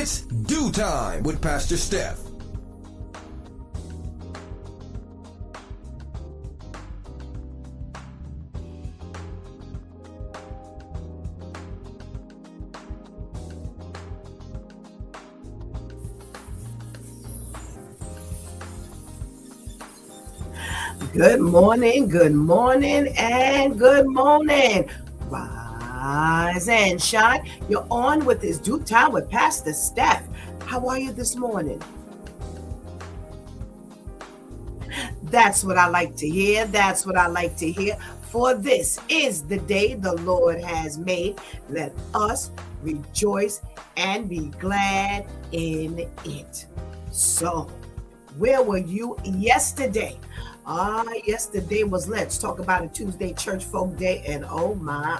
It's Do Time with Pastor Steph. Good morning, and good morning. Rise and shine. You're on with this Due Time with Pastor Steph. How are you this morning? That's what I like to hear. For this is the day the Lord has made. Let us rejoice and be glad in it. So, where were you yesterday? Yesterday was Let's Talk About a Tuesday Church Folk Day, and oh my,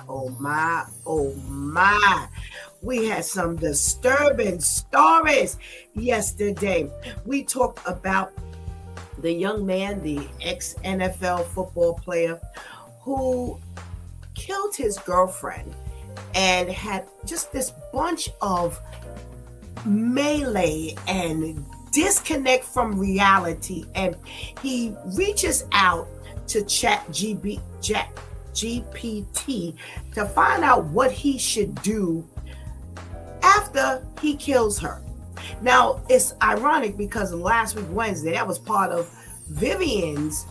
we had some disturbing stories yesterday. We talked about the young man, the ex-NFL football player who killed his girlfriend and had just this bunch of melee and disconnect from reality, and he reaches out to GPT to find out what he should do after he kills her. Now, it's ironic because last week, Wednesday, that was part of Vivian's,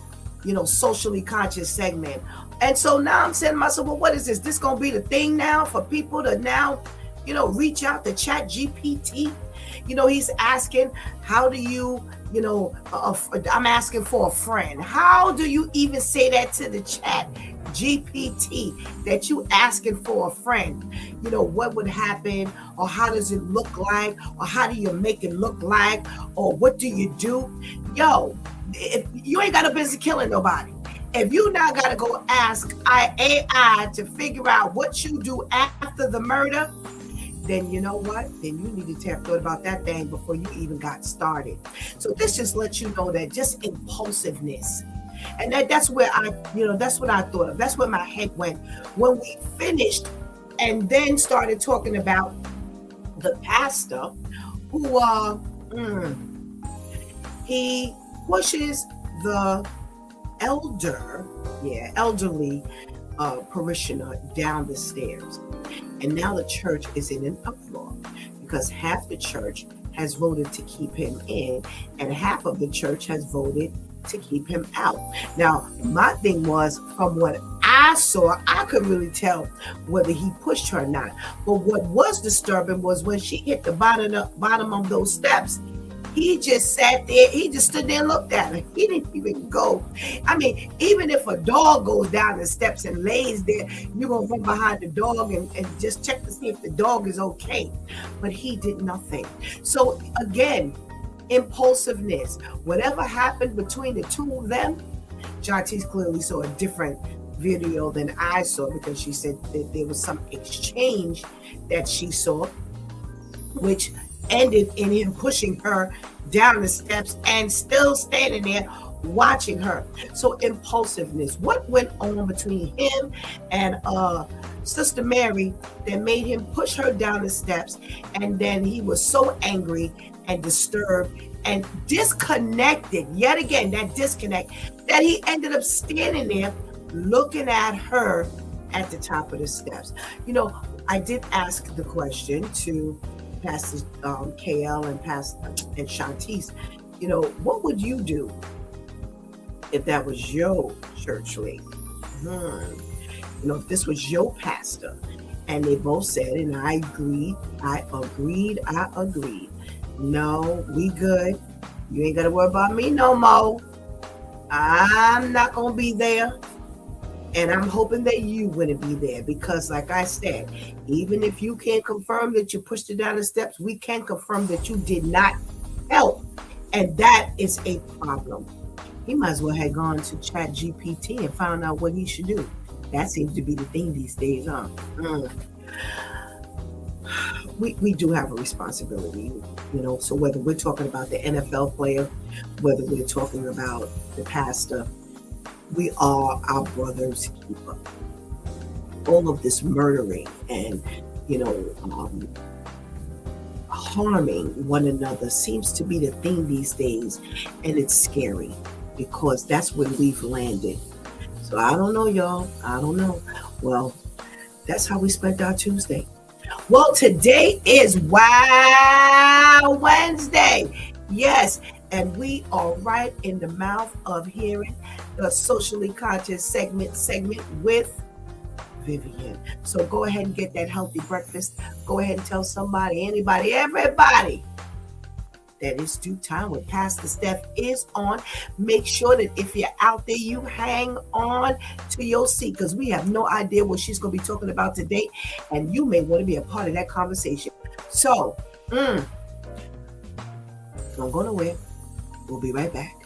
socially conscious segment. And so now I'm saying to myself, well, what is this? This going to be the thing now for people to now, reach out to GPT? He's asking, how do you, I'm asking for a friend. How do you even say that to the chat GPT, that you asking for a friend? What would happen, or how does it look like, or how do you make it look like, or what do you do? If you ain't got no business killing nobody. If you now got to go ask AI to figure out what you do after the murder, then you know what? Then you needed to have thought about that thing before you even got started. So this just lets you know that just impulsiveness. And that's where that's what I thought of. That's where my head went when we finished and then started talking about the pastor who he pushes the elderly parishioner down the stairs. And now the church is in an uproar because half the church has voted to keep him in and half of the church has voted to keep him out. Now, my thing was, from what I saw, I could really tell whether he pushed her or not. But what was disturbing was when she hit the bottom of those steps, he just sat there. He just stood there and looked at her. He didn't even go. I mean, even if a dog goes down the steps and lays there, you're going to run behind the dog and just check to see if the dog is okay. But he did nothing. So again, impulsiveness. Whatever happened between the two of them, Jatis clearly saw a different video than I saw, because she said that there was some exchange that she saw, which ended in him pushing her down the steps and still standing there watching her. So impulsiveness. What went on between him and Sister Mary that made him push her down the steps? And then he was so angry and disturbed and disconnected, yet again, that disconnect, that he ended up standing there looking at her at the top of the steps. I did ask the question to Pastor KL and Shantice, what would you do if that was your church leader? If this was your pastor? And they both said, and I agreed. No, we good. You ain't got to worry about me no more. I'm not going to be there. And I'm hoping that you wouldn't be there, because like I said, even if you can't confirm that you pushed it down the steps, we can confirm that you did not help. And that is a problem. He might as well have gone to Chat GPT and found out what he should do. That seems to be the thing these days, huh? We do have a responsibility, so whether we're talking about the NFL player, whether we're talking about the pastor, we are our brother's keeper. All of this murdering and, harming one another seems to be the thing these days, and it's scary because that's where we've landed. So I don't know, y'all. I don't know. Well, that's how we spent our Tuesday. Well, today is Wow Wednesday. Yes, and we are right in the mouth of hearing the socially conscious segment with Vivian. So go ahead and get that healthy breakfast. Go ahead and tell somebody, anybody, everybody that it's due time with Pastor Steph is on. Make sure that if you're out there, you hang on to your seat because we have no idea what she's going to be talking about today. And you may want to be a part of that conversation. So, don't go nowhere. We'll be right back.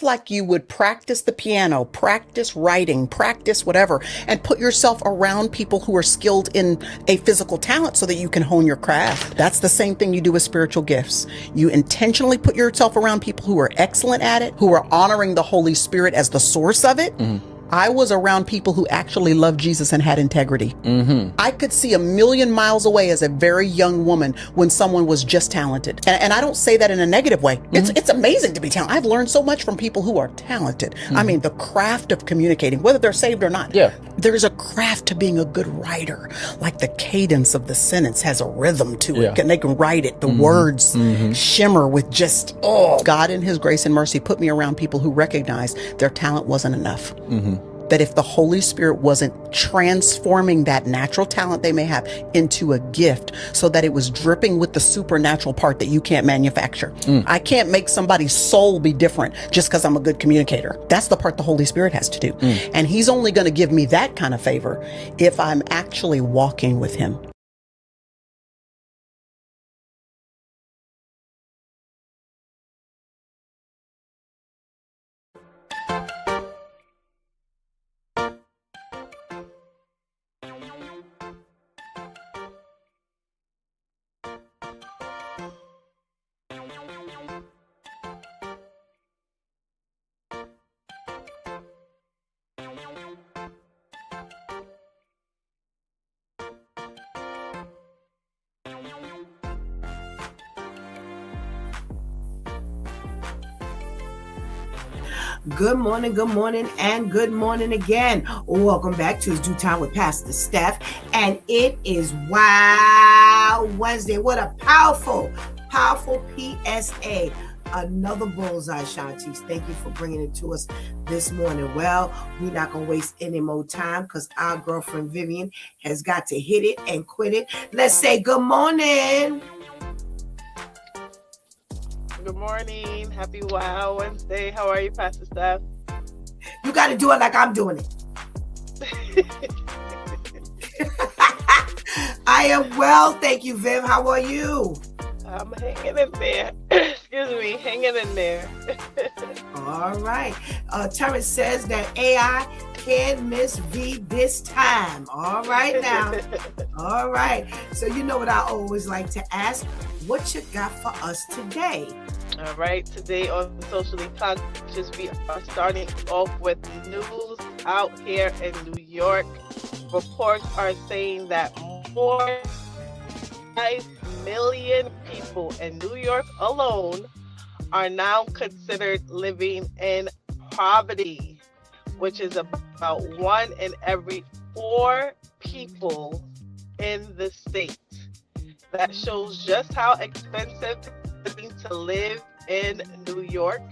Like you would practice the piano, practice writing, practice whatever, and put yourself around people who are skilled in a physical talent so that you can hone your craft. That's the same thing you do with spiritual gifts. You intentionally put yourself around people who are excellent at it, who are honoring the Holy Spirit as the source of it. I was around people who actually loved Jesus and had integrity. I could see a million miles away as a very young woman when someone was just talented. And I don't say that in a negative way. It's amazing to be talented. I've learned so much from people who are talented. I mean, the craft of communicating, whether they're saved or not. Yeah. There's a craft to being a good writer. Like the cadence of the sentence has a rhythm to it. And they can write it. The words shimmer with just, God in his grace and mercy put me around people who recognized their talent wasn't enough. That if the Holy Spirit wasn't transforming that natural talent they may have into a gift so that it was dripping with the supernatural part that you can't manufacture. I can't make somebody's soul be different just because I'm a good communicator. That's the part the Holy Spirit has to do. And he's only going to give me that kind of favor if I'm actually walking with him. Good morning, and good morning again. Welcome back to It's Due Time with Pastor Steph. And it is Wow Wednesday. What a powerful PSA. Another bullseye, Shantice. Thank you for bringing it to us this morning. Well, we're not going to waste any more time because our girlfriend Vivian has got to hit it and quit it. Let's say good morning. Good morning. Happy Wow Wednesday. How are you, Pastor Steph? You got to do it like I'm doing it. I am well, thank you, Viv. How are you? I'm hanging in there. Excuse me, hanging in there. All right. Terrence says that AI can miss V this time. All right now. All right. So you know what I always like to ask, what you got for us today? All right. Today on Socially Conscious, we are starting off with news out here in New York. Reports are saying that more than 5 million people in New York alone are now considered living in poverty, which is about 1 in every 4 people in the state. That shows just how expensive it is to live in New York.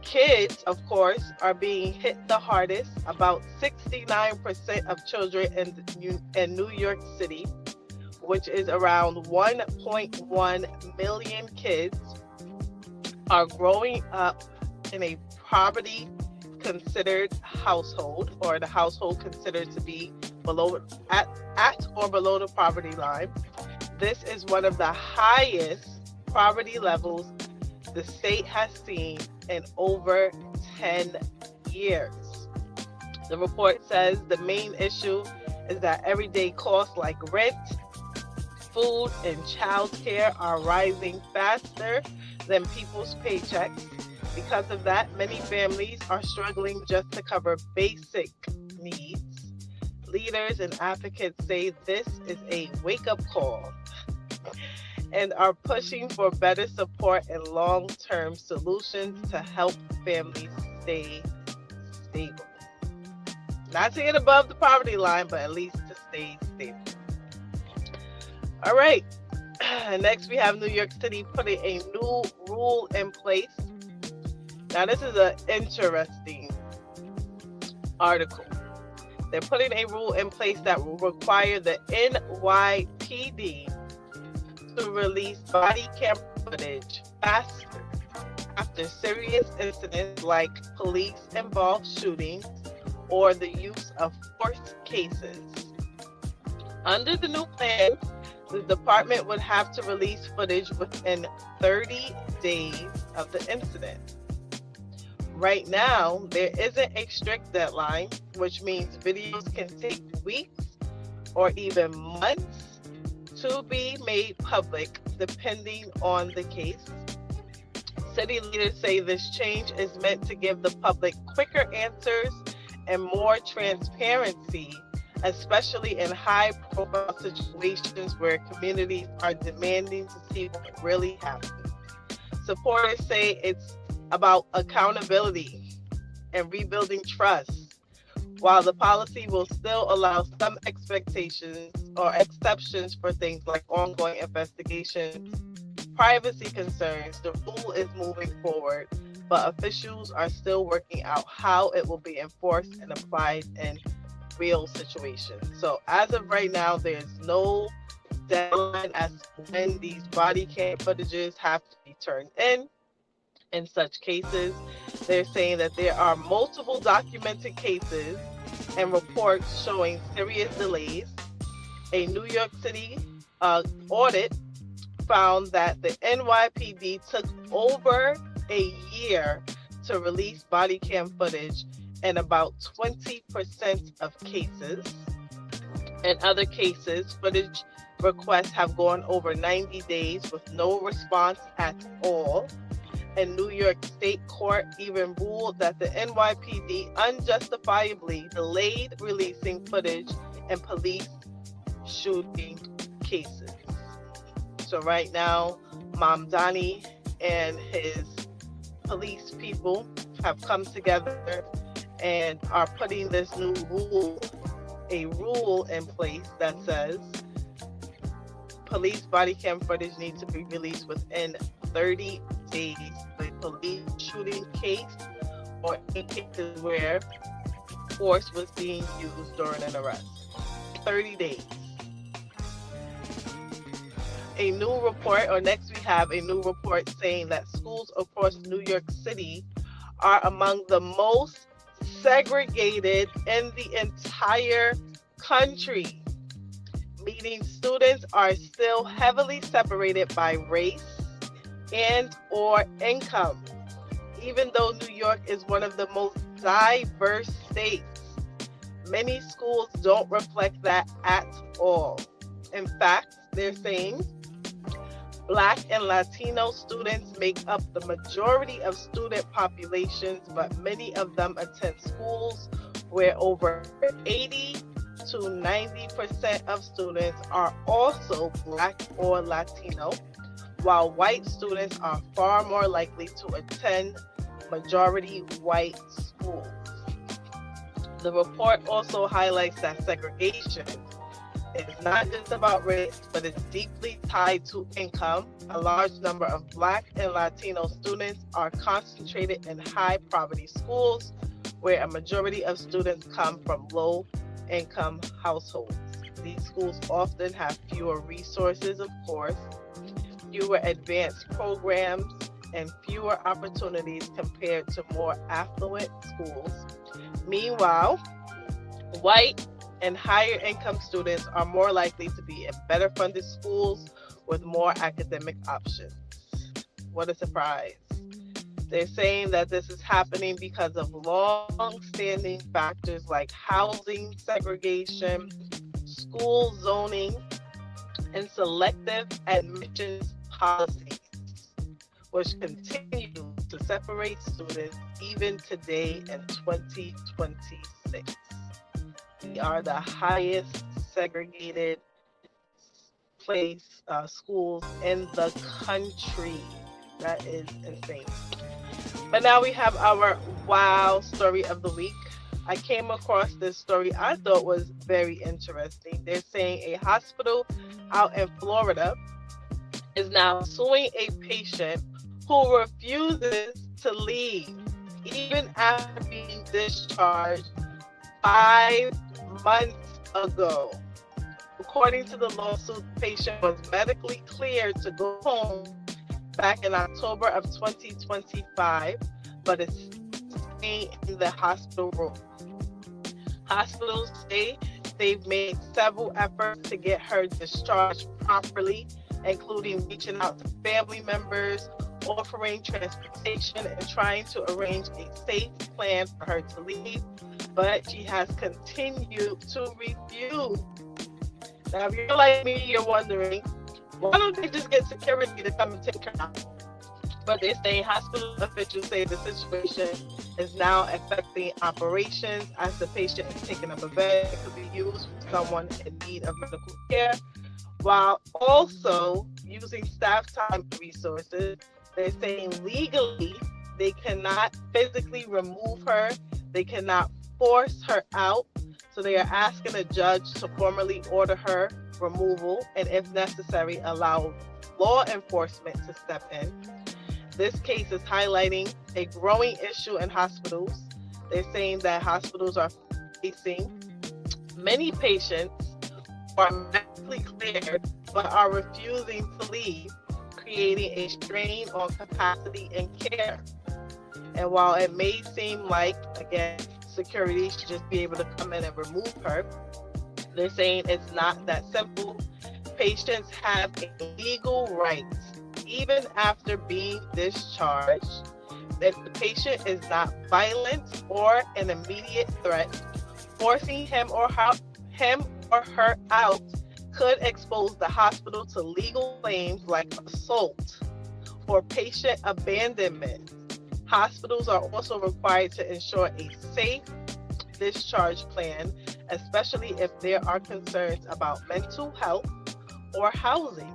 Kids, of course, are being hit the hardest. About 69% of children in New York City, which is around 1.1 million kids, are growing up in a poverty considered household, or the household considered to be at or below the poverty line. This is one of the highest poverty levels the state has seen in over 10 years. The report says the main issue is that everyday costs like rent, food, and childcare are rising faster than people's paychecks. Because of that, many families are struggling just to cover basic needs. Leaders and advocates say this is a wake-up call and are pushing for better support and long-term solutions to help families stay stable. Not to get above the poverty line, but at least to stay stable. All right. Next, we have New York City putting a new rule in place. Now, this is an interesting article. They're putting a rule in place that will require the NYPD to release body cam footage faster after serious incidents like police-involved shootings or the use of force cases. Under the new plan, the department would have to release footage within 30 days of the incident. Right now, there isn't a strict deadline, which means videos can take weeks or even months to be made public, depending on the case. City leaders say this change is meant to give the public quicker answers and more transparency, especially in high-profile situations where communities are demanding to see what really happened. Supporters say it's about accountability and rebuilding trust, while the policy will still allow some expectations or exceptions for things like ongoing investigations, privacy concerns. The rule is moving forward, but officials are still working out how it will be enforced and applied in real situations. So as of right now, there's no deadline as to when these body cam footages have to be turned in. In such cases, they're saying that there are multiple documented cases and reports showing serious delays. A New York City audit found that the NYPD took over a year to release body cam footage in about 20% of cases. In other cases, footage requests have gone over 90 days with no response at all. And New York State Court even ruled that the NYPD unjustifiably delayed releasing footage in police shooting cases. So right now, Mamdani and his police people have come together and are putting this new rule, a rule in place that says police body cam footage needs to be released within 30 days for a police shooting case or in cases where force was being used during an arrest. 30 days. A new report, or next we have a new report saying that schools across New York City are among the most segregated in the entire country, meaning students are still heavily separated by race and or income, even though New York is one of the most diverse states. Many schools don't reflect that at all. In fact, they're saying Black and Latino students make up the majority of student populations, but many of them attend schools where over 80 to 90% of students are also Black or Latino, while white students are far more likely to attend majority white schools. The report also highlights that segregation is not just about race, but it's deeply tied to income. A large number of Black and Latino students are concentrated in high poverty schools, where a majority of students come from low-income households. These schools often have fewer resources, of course, fewer advanced programs, and fewer opportunities compared to more affluent schools. Meanwhile, white and higher income students are more likely to be in better funded schools with more academic options. What a surprise. They're saying that this is happening because of long-standing factors like housing segregation, school zoning, and selective admissions policies, which continue to separate students even today in 2026. We are the highest segregated schools in the country. That is insane. But now we have our wow story of the week. I came across this story I thought was very interesting. They're saying a hospital out in Florida is now suing a patient who refuses to leave even after being discharged 5 months ago. According to the lawsuit, the patient was medically cleared to go home back in October of 2025, but is staying in the hospital room. Hospitals say they've made several efforts to get her discharged properly, including reaching out to family members, offering transportation, and trying to arrange a safe plan for her to leave, but she has continued to refuse. Now, if you're like me, you're wondering, why don't they just get security to come and take her out? But they're saying hospital officials say the situation is now affecting operations as the patient is taken up a bed that could be used for someone in need of medical care, while also using staff time resources. They're saying legally they cannot physically remove her, they cannot force her out, so they are asking a judge to formally order her removal and, if necessary, allow law enforcement to step in. This case is highlighting a growing issue in hospitals. They're saying that hospitals are facing many patients who are medically cleared but are refusing to leave, creating a strain on capacity and care. And while it may seem like, again, security should just be able to come in and remove her, they're saying it's not that simple. Patients have a legal right, even after being discharged, if the patient is not violent or an immediate threat. Forcing him or her out could expose the hospital to legal claims like assault or patient abandonment. Hospitals are also required to ensure a safe discharge plan, especially if there are concerns about mental health or housing.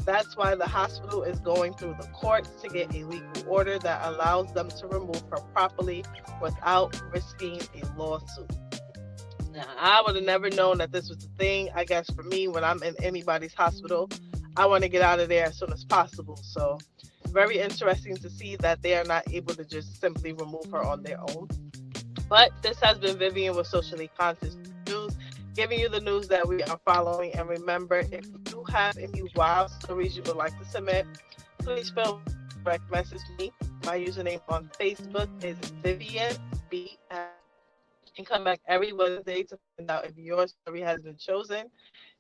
That's why the hospital is going through the courts to get a legal order that allows them to remove her properly without risking a lawsuit. Now, I would have never known that this was a thing. I guess for me, when I'm in anybody's hospital, I want to get out of there as soon as possible. So very interesting to see that they are not able to just simply remove her on their own. But this has been Vivian with Socially Conscious News, giving you the news that we are following. And remember, if you do have any wild stories you would like to submit, please feel free to direct message me. My username on Facebook is Vivian B. And come back every Wednesday to find out if your story has been chosen.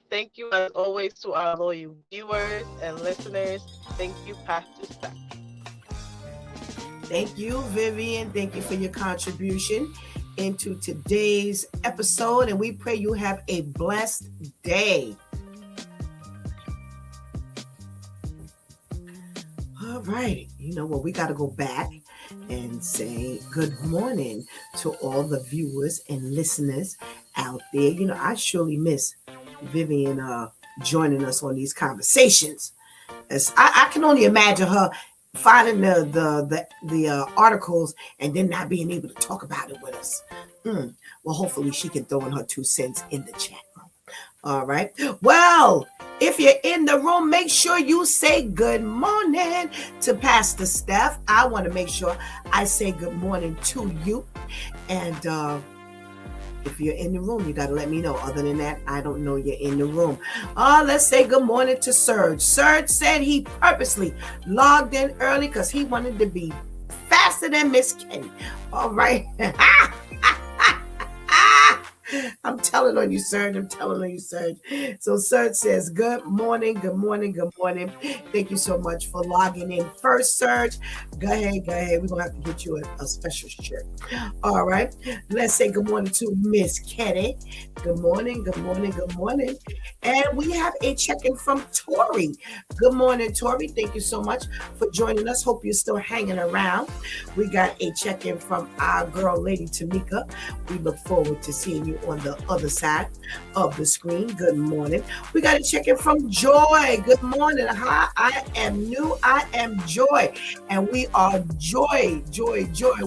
Thank you, as always, to our loyal viewers and listeners. Thank you, Pastor Steph. Thank you, Vivian. Thank you for your contribution into today's episode, and we pray you have a blessed day. All right. You know what? We got to go back and say good morning to all the viewers and listeners out there. You know, I surely miss Vivian joining us on these conversations. As I can only imagine her finding the articles and then not being able to talk about it with us. Well, hopefully she can throw in her 2 cents in the chat room. All right. Well, if you're in the room, make sure you say good morning to Pastor Steph. I want to make sure I say good morning to you. And if you're in the room, you got to let me know. Other than that, I don't know you're in the room. Let's say good morning to Serge. Serge said he purposely logged in early because he wanted to be faster than Miss Kenny. All right. I'm telling on you, Serge. I'm telling on you, Serge. So Serge says, good morning, good morning, good morning. Thank you so much for logging in first, Serge. Go ahead, go ahead. We're going to have to get you a special shirt. All right. Let's say good morning to Miss Ketty. Good morning, good morning, good morning. And we have a check-in from Tori. Good morning, Tori. Thank you so much for joining us. Hope you're still hanging around. We got a check-in from our girl, Lady Tamika. We look forward to seeing you on the other side of the screen. Good morning. We got a check-in from Joy. Good morning. Hi, I am new. I am Joy. And we are joy.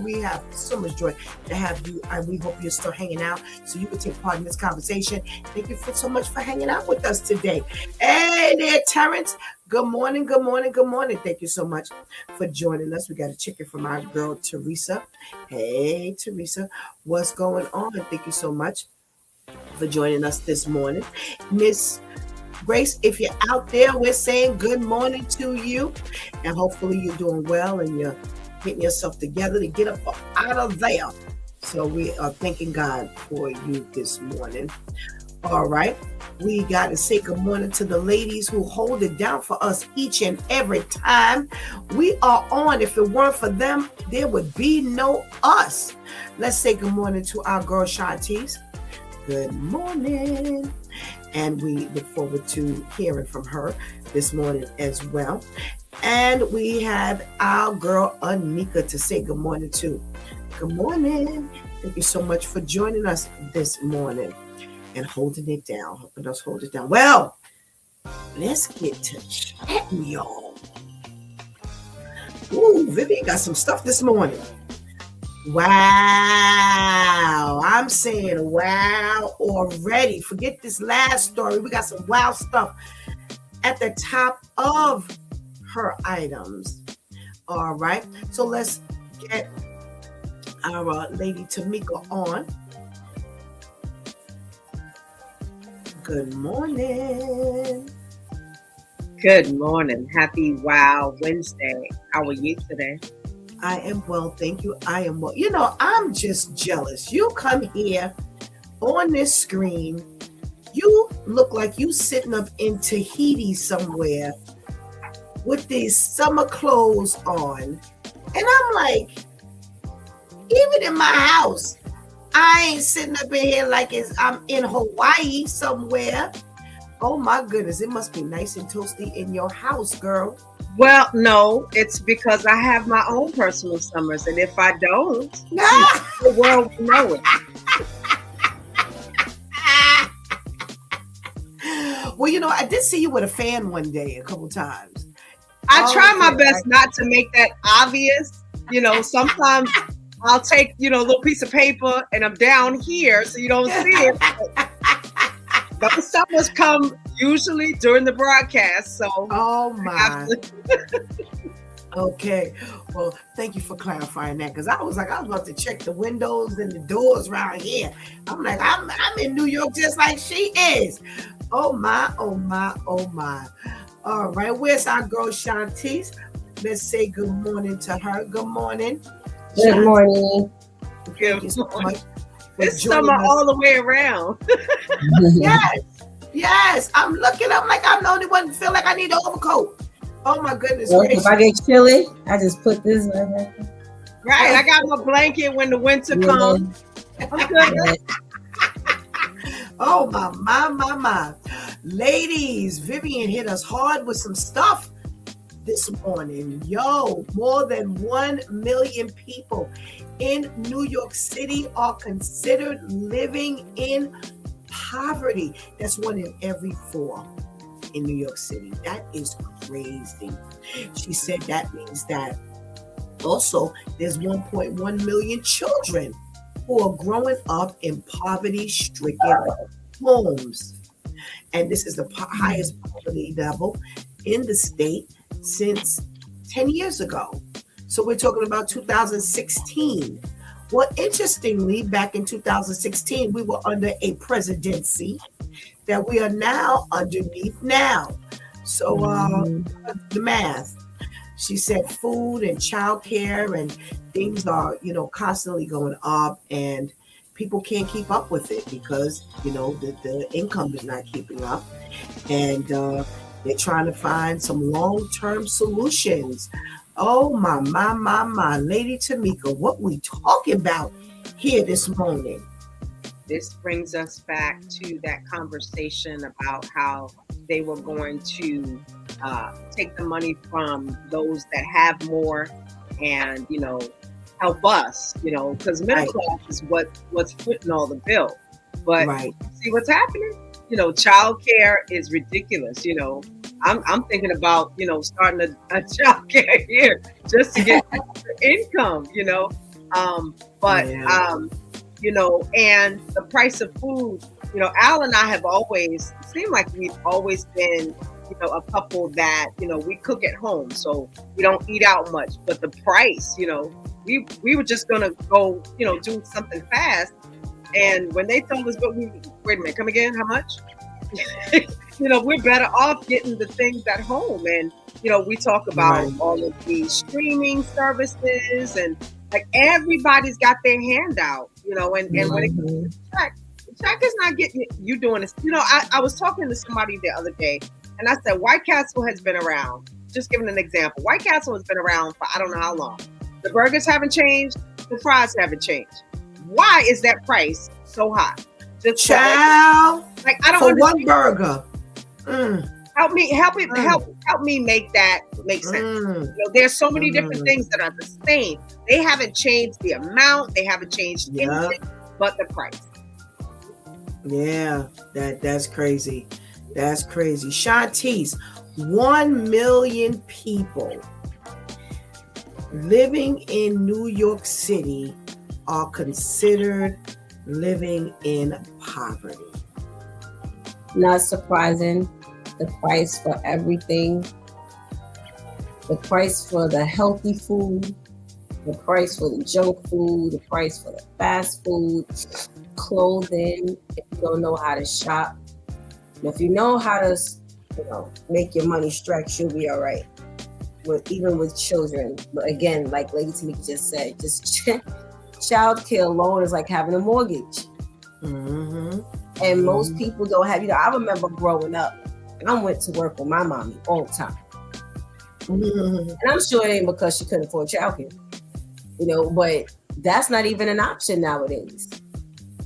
We have so much joy to have you. And we hope you're still hanging out so you can take part in this conversation. Thank you so much for hanging out with us today. Hey there, Terrence. Good morning, good morning, good morning. Thank you so much for joining us. We got a check-in from our girl, Teresa. Hey, Teresa, what's going on? Thank you so much for joining us this morning. Miss Grace, if you're out there, we're saying good morning to you. And hopefully you're doing well and you're getting yourself together to get up out of there. So we are thanking God for you this morning. All right. We got to say good morning to the ladies who hold it down for us each and every time we are on. If it weren't for them, there would be no us. Let's say good morning to our girl Shantice. Good morning. And we look forward to hearing from her this morning as well. And we have our girl Anika to say good morning to. Good morning. Thank you so much for joining us this morning and holding it down, helping us hold it down. Well, let's get to chatting, y'all. Ooh, Vivian got some stuff this morning. Wow. I'm saying wow already. Forget this last story. We got some wow stuff at the top of her items. All right. So let's get our Lady Tamika on. Good morning. Good morning. Happy Wow Wednesday. How are you today? I am well, thank you. I am well. You know, I'm just jealous. You come here on this screen, you look like you sitting up in Tahiti somewhere with these summer clothes on. And I'm like, even in my house, I ain't sitting up in here like I'm in Hawaii somewhere. Oh my goodness, it must be nice and toasty in your house, girl. Well, no, it's because I have my own personal summers, and if I don't, the world will know it. Well, you know, I did see you with a fan one day a couple times. I try my best not to make that obvious. You know, sometimes I'll take, a little piece of paper and I'm down here so you don't see it. Those summers come usually during the broadcast. So, oh my. Okay. Well, thank you for clarifying that, because I was about to check the windows and the doors around here. I'm like, I'm in New York just like she is. Oh my, oh my, oh my. All right. Where's our girl Shantice? Let's say good morning to her. Good morning. Good Shantice. Morning. Thank you so much. It's summer all the way around. Yes. I'm looking up like I'm the only one who feel like I need an overcoat. Oh my goodness. Well, if I get chilly, I just put this right here. Right. I got my blanket when the winter comes. I'm good. Oh my. Ladies, Vivian hit us hard with some stuff this morning. Yo, more than 1 million people in New York City are considered living in poverty. That's 1 in every 4 in New York City. That is crazy. She said that means that also there's 1.1 million children who are growing up in poverty-stricken homes. And this is the highest poverty level in the state since 10 years ago. So we're talking about 2016. Well, interestingly, back in 2016, we were under a presidency that we are now underneath now. So the math. She said food and childcare and things are, constantly going up. And people can't keep up with it because, the income is not keeping up. And they're trying to find some long-term solutions. Oh, my, Lady Tamika, what we talking about here this morning? This brings us back to that conversation about how they were going to take the money from those that have more and, help us, because middle class is what's footing all the bill. But see what's happening? Child care is ridiculous. I'm thinking about, starting a child care here just to get income, and the price of food, Al and I have always seemed like we've always been, a couple that, we cook at home, so we don't eat out much. But the price, we were just gonna go, do something fast. And when they told us, wait a minute, come again, how much? We're better off getting the things at home. And, we talk about all of these streaming services and like everybody's got their hand out, and when it comes to the check is not getting you doing this. I was talking to somebody the other day and I said, White Castle has been around. Just giving an example. White Castle has been around for I don't know how long. The burgers haven't changed. The fries haven't changed. Why is that price so high? Child, I don't for understand. one burger. Help me make that make sense. There's so many different things that are the same. They haven't changed the amount. They haven't changed anything but the price. Yeah, that's crazy. That's crazy. Shantice, 1 million people living in New York City are considered living in poverty. Not surprising. The price for everything, the price for the healthy food, the price for the junk food, the price for the fast food, clothing. If you don't know how to shop, if you know how to, make your money stretch, you'll be all right. Even with children. But again, like Lady Tamika just said, just child care alone is like having a mortgage. And most people don't have. I remember growing up. I went to work with my mommy all the time. And I'm sure it ain't because she couldn't afford childcare. But that's not even an option nowadays.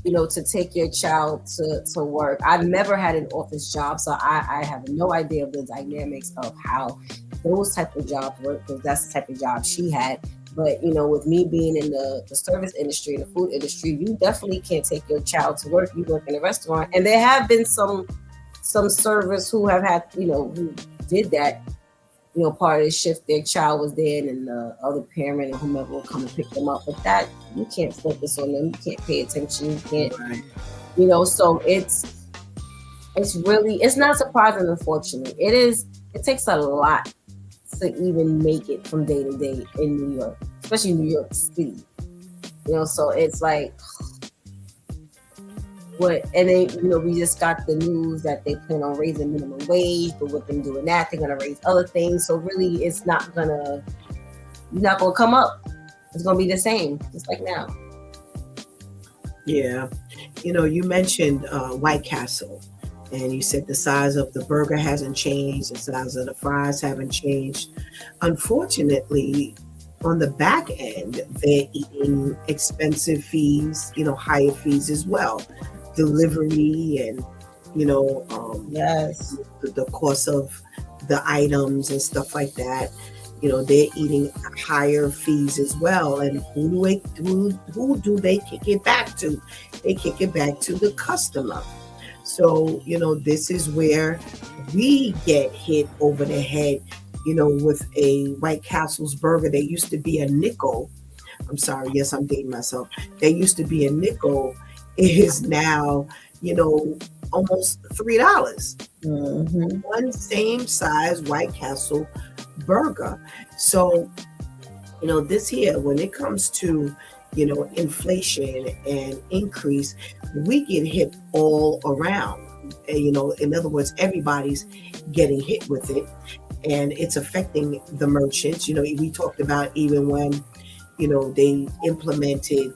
To take your child to work. I've never had an office job, so I have no idea of the dynamics of how those type of jobs work, because that's the type of job she had. But, with me being in the service industry, the food industry, you definitely can't take your child to work. You work in a restaurant. And there have been some servers who have had, who did that, part of the shift, their child was there and the other parent or whomever will come and pick them up. But that, you can't focus on them. You can't pay attention. You can't, so it's really, it's not surprising, unfortunately. It takes a lot to even make it from day to day in New York, especially New York City. So it's like, and then, we just got the news that they plan on raising minimum wage, but with them doing that, they're going to raise other things. So really, it's not going to come up. It's going to be the same, just like now. Yeah. You mentioned White Castle, and you said the size of the burger hasn't changed, the size of the fries haven't changed. Unfortunately, on the back end, they're eating expensive fees, higher fees as well. Delivery and, yes, the cost of the items and stuff like that. They're eating higher fees as well. And who do they kick it back to? They kick it back to the customer. So, this is where we get hit over the head, with a White Castle's burger. They used to be a nickel. I'm sorry. Yes, I'm dating myself. They used to be a nickel. It is now, almost $3. One same size White Castle burger. So, this here, when it comes to, inflation and increase, we get hit all around. In other words, everybody's getting hit with it, and it's affecting the merchants. We talked about even when, they implemented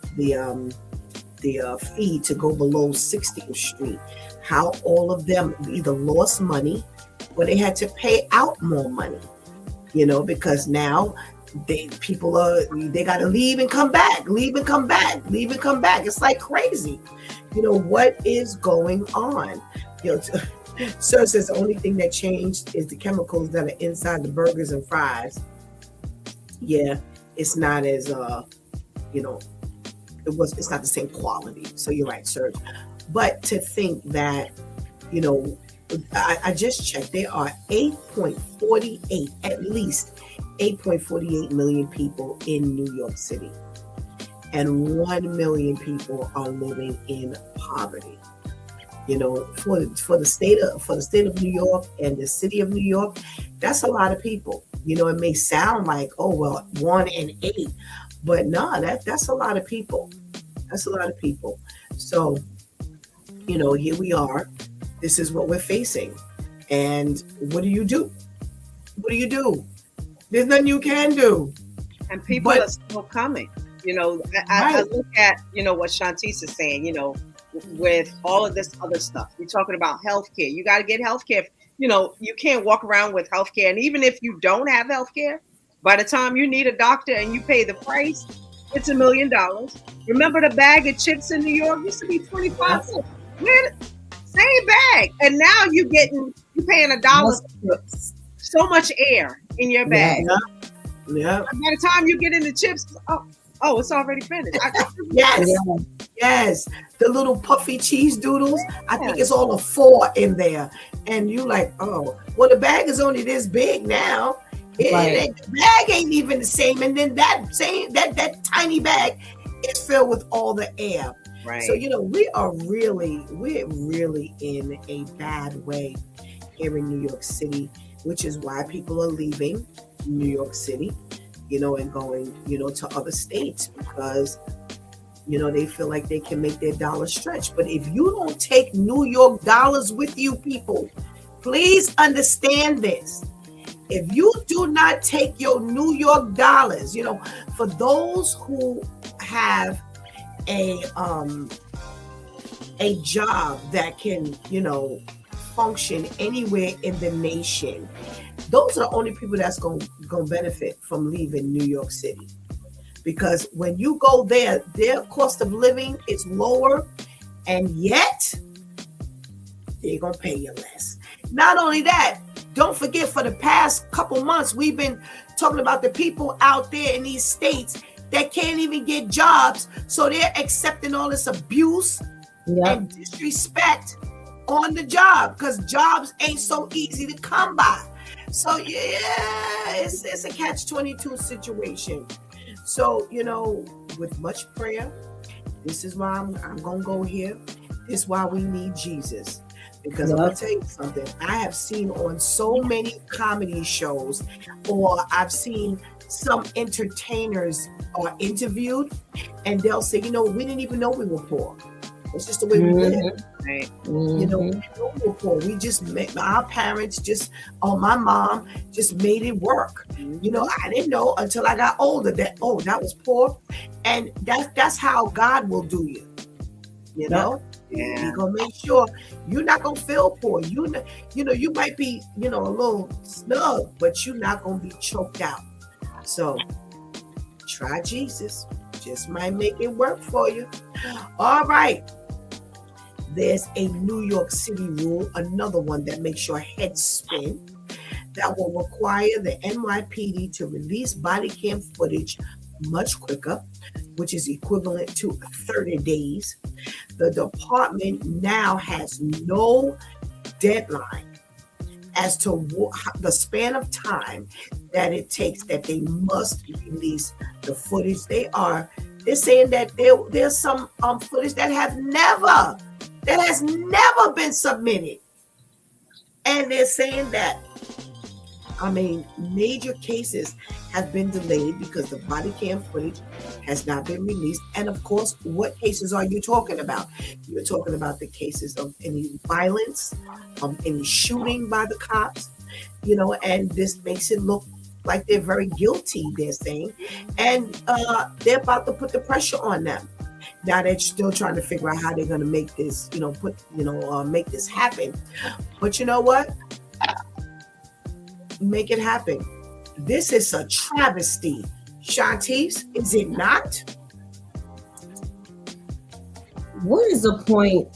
their fee to go below 60th Street, how all of them either lost money or they had to pay out more money, because now they got to leave and come back, leave and come back, leave and come back. It's like crazy. What is going on? Sir says the only thing that changed is the chemicals that are inside the burgers and fries. Yeah, it's not as it's not the same quality. So you're right, sir. But to think that, I just checked, there are 8.48, at least 8.48 million people in New York City, and 1 million people are living in poverty. For the state of New York and the city of New York, that's a lot of people. It may sound like, oh well, 1 in 8, but no, that's a lot of people. That's a lot of people. So, here we are. This is what we're facing. And what do you do? What do you do? There's nothing you can do. And people are still coming. I look at, what Shantice is saying, with all of this other stuff. You're talking about healthcare. You got to get healthcare. You can't walk around with healthcare. And even if you don't have healthcare, by the time you need a doctor and you pay the price, it's $1 million. Remember the bag of chips in New York used to be 25 cents. Same bag. And now you're paying $1. So much air in your bag. Yeah. By the time you get into chips, oh, it's already finished. Yes. The little puffy cheese doodles, I think it's all a 4 in there. And you like, oh, well, the bag is only this big now. The bag ain't even the same. And then that tiny bag is filled with all the air. Right. So, we're really in a bad way here in New York City, which is why people are leaving New York City, and going, to other states because, they feel like they can make their dollar stretch. But if you don't take New York dollars with you, people, please understand this. If you do not take your New York dollars, for those who have a job that can, function anywhere in the nation, those are the only people that's going to benefit from leaving New York City. Because when you go there, their cost of living is lower, and yet they're going to pay you less. Not only that, don't forget, for the past couple months, we've been talking about the people out there in these states that can't even get jobs. So they're accepting all this abuse and disrespect on the job because jobs ain't so easy to come by. So it's a catch-22 situation. So, with much prayer, this is why I'm going to go here. This is why we need Jesus. Because I'm going to tell you something. I have seen on so many comedy shows, or I've seen some entertainers are interviewed, and they'll say, we didn't even know we were poor. It's just the way we live. Right? We know we were poor. We just our parents my mom just made it work. I didn't know until I got older that that was poor, and that's how God will do you. He's gonna make sure you're not gonna feel poor. You might be a little snug, but you're not gonna be choked out. So try Jesus. Just might make it work for you. All right. There's a New York City rule, another one that makes your head spin, that will require the NYPD to release body cam footage much quicker, which is equivalent to 30 days. The department now has no deadline as to the span of time that it takes that they must release the footage. They're saying that there's some footage that has never been submitted. And they're saying that, major cases have been delayed because the body cam footage has not been released. And of course, what cases are you talking about? You're talking about the cases of any violence, any shooting by the cops, and this makes it look like they're very guilty, they're saying. And they're about to put the pressure on them. Now they're still trying to figure out how they're going to make this, make this happen. But you know what? Make it happen. This is a travesty. Shantice, is it not? What is the point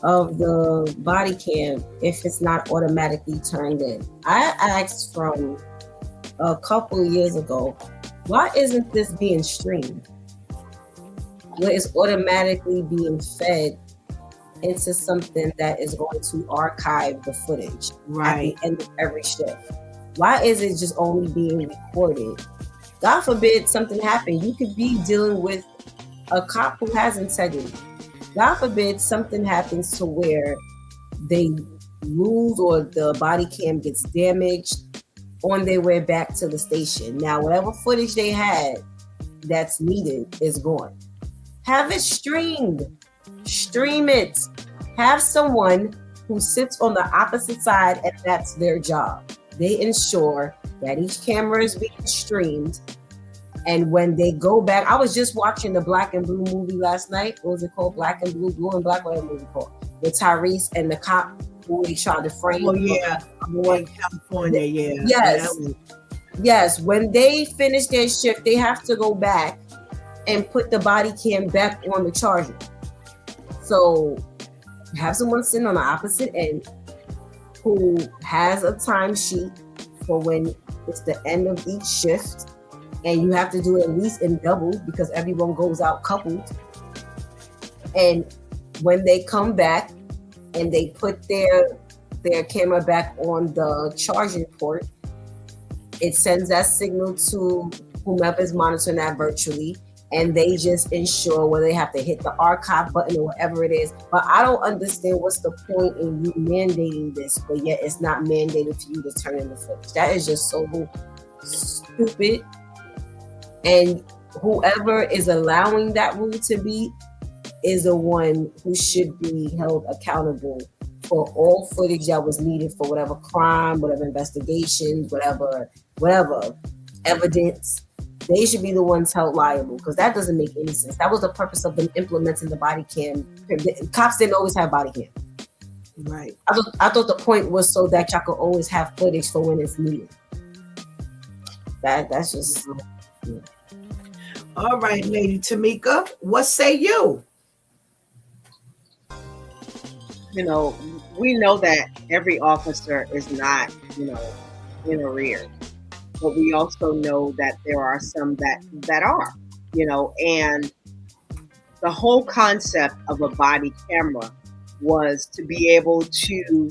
of the body cam if it's not automatically turned in? I asked from a couple of years ago, why isn't this being streamed? Where it's automatically being fed into something that is going to archive the footage at the end of every shift. Why is it just only being recorded? God forbid something happened. You could be dealing with a cop who has integrity. God forbid something happens to where they lose or the body cam gets damaged on their way back to the station. Now, whatever footage they had that's needed is gone. Have it streamed. Stream it. Have someone who sits on the opposite side and that's their job. They ensure that each camera is being streamed. And when they go back, I was just watching the Black and Blue movie last night. What was it called? Black and Blue, Blue and Black, whatever movie called? With Tyrese and the cop who they tried to frame. Oh, yeah. In California, yeah. Yes. Yes. When they finish their shift, they have to go back and put the body cam back on the charger. So have someone sitting on the opposite end who has a timesheet for when it's the end of each shift. And you have to do it at least in doubles because everyone goes out coupled. And when they come back and they put their camera back on the charging port, it sends that signal to whomever is monitoring that virtually. And they just ensure whether they have to hit the archive button or whatever it is. But I don't understand what's the point in you mandating this, but yet it's not mandated for you to turn in the footage. That is just so stupid. And whoever is allowing that rule to be is the one who should be held accountable for all footage that was needed for whatever crime, whatever investigations, whatever evidence. They should be the ones held liable because that doesn't make any sense. That was the purpose of them implementing the body cam. Cops didn't always have body cam. Right. I thought the point was so that y'all could always have footage for when it's needed. That's just... Yeah. All right, Lady Tamika, what say you? You know, we know that every officer is not, in arrears. But we also know that there are some that are, and the whole concept of a body camera was to be able to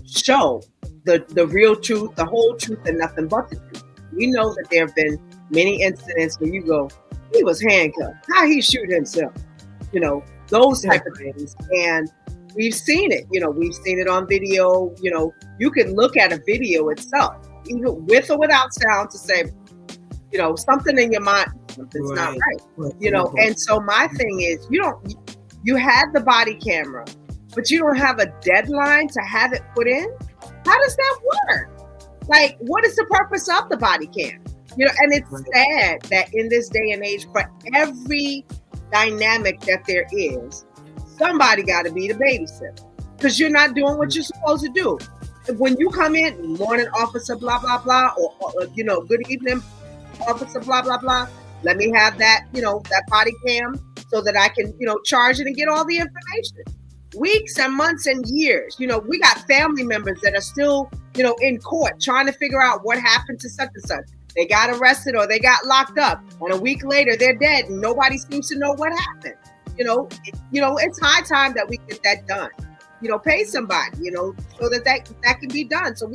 show the real truth, the whole truth, and nothing but the truth. We know that there have been many incidents where you go, he was handcuffed. How he shoot himself? Those type of things. And we've seen it. We've seen it on video. You can look at a video itself, even with or without sound, to say, something in your mind, something's not right. And so my thing is, you had the body camera, but you don't have a deadline to have it put in. How does that work? Like, what is the purpose of the body cam? And it's sad that in this day and age, for every dynamic that there is, somebody got to be the babysitter because you're not doing what you're supposed to do. When you come in, morning officer, blah, blah, blah, or good evening officer, blah, blah, blah. Let me have that, that body cam so that I can, charge it and get all the information. Weeks and months and years, we got family members that are still, in court trying to figure out what happened to such and such. They got arrested or they got locked up, and a week later they're dead and nobody seems to know what happened. It's high time that we get that done. Pay somebody, so that can be done, so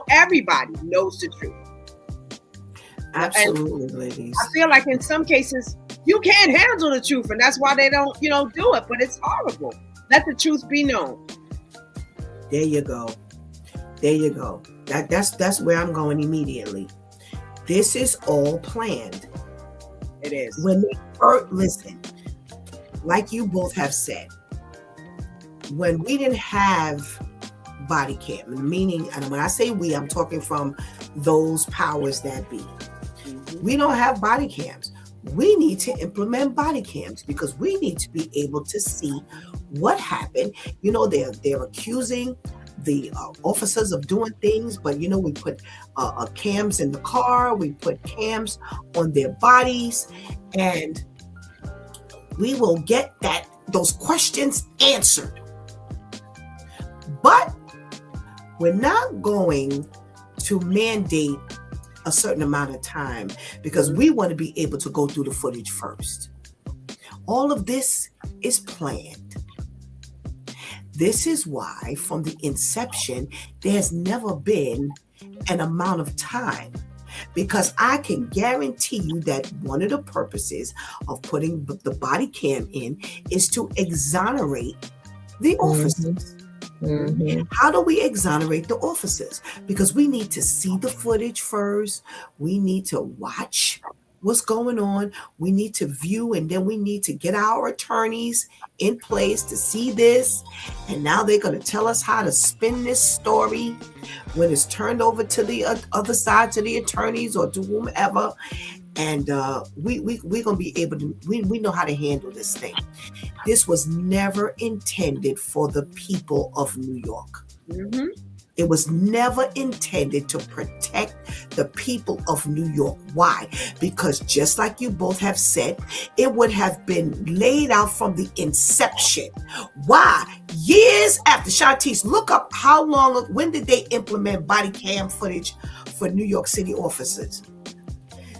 everybody knows the truth. Absolutely, ladies. I feel like in some cases you can't handle the truth, and that's why they don't, do it. But it's horrible. Let the truth be known. There you go. That's where I'm going immediately. This is all planned. It is. When they first listen, like you both have said, when we didn't have body cam, meaning, and when I say we, I'm talking from those powers that be. Mm-hmm. We don't have body cams. we need to implement body cams because we need to be able to see what happened. You know, they're accusing the officers of doing things, but you know, we put cams in the car, we put cams on their bodies, and we will get those questions answered. But we're not going to mandate a certain amount of time because we want to be able to go through the footage first. All of this is planned. This is why from the inception, there's never been an amount of time, because I can guarantee you that one of the purposes of putting the body cam in is to exonerate the officers. Mm-hmm. How do we exonerate the officers? Because we need to see the footage first. We need to watch what's going on. We need to view, and then we need to get our attorneys in place to see this. And now they're going to tell us how to spin this story when it's turned over to the other side, to the attorneys or to whomever. And we're going to be able to, we know how to handle this thing. This was never intended for the people of New York. Mm-hmm. It was never intended to protect the people of New York. Why? Because just like you both have said, it would have been laid out from the inception. Why? Years after. Shantice, look up when did they implement body cam footage for New York City officers?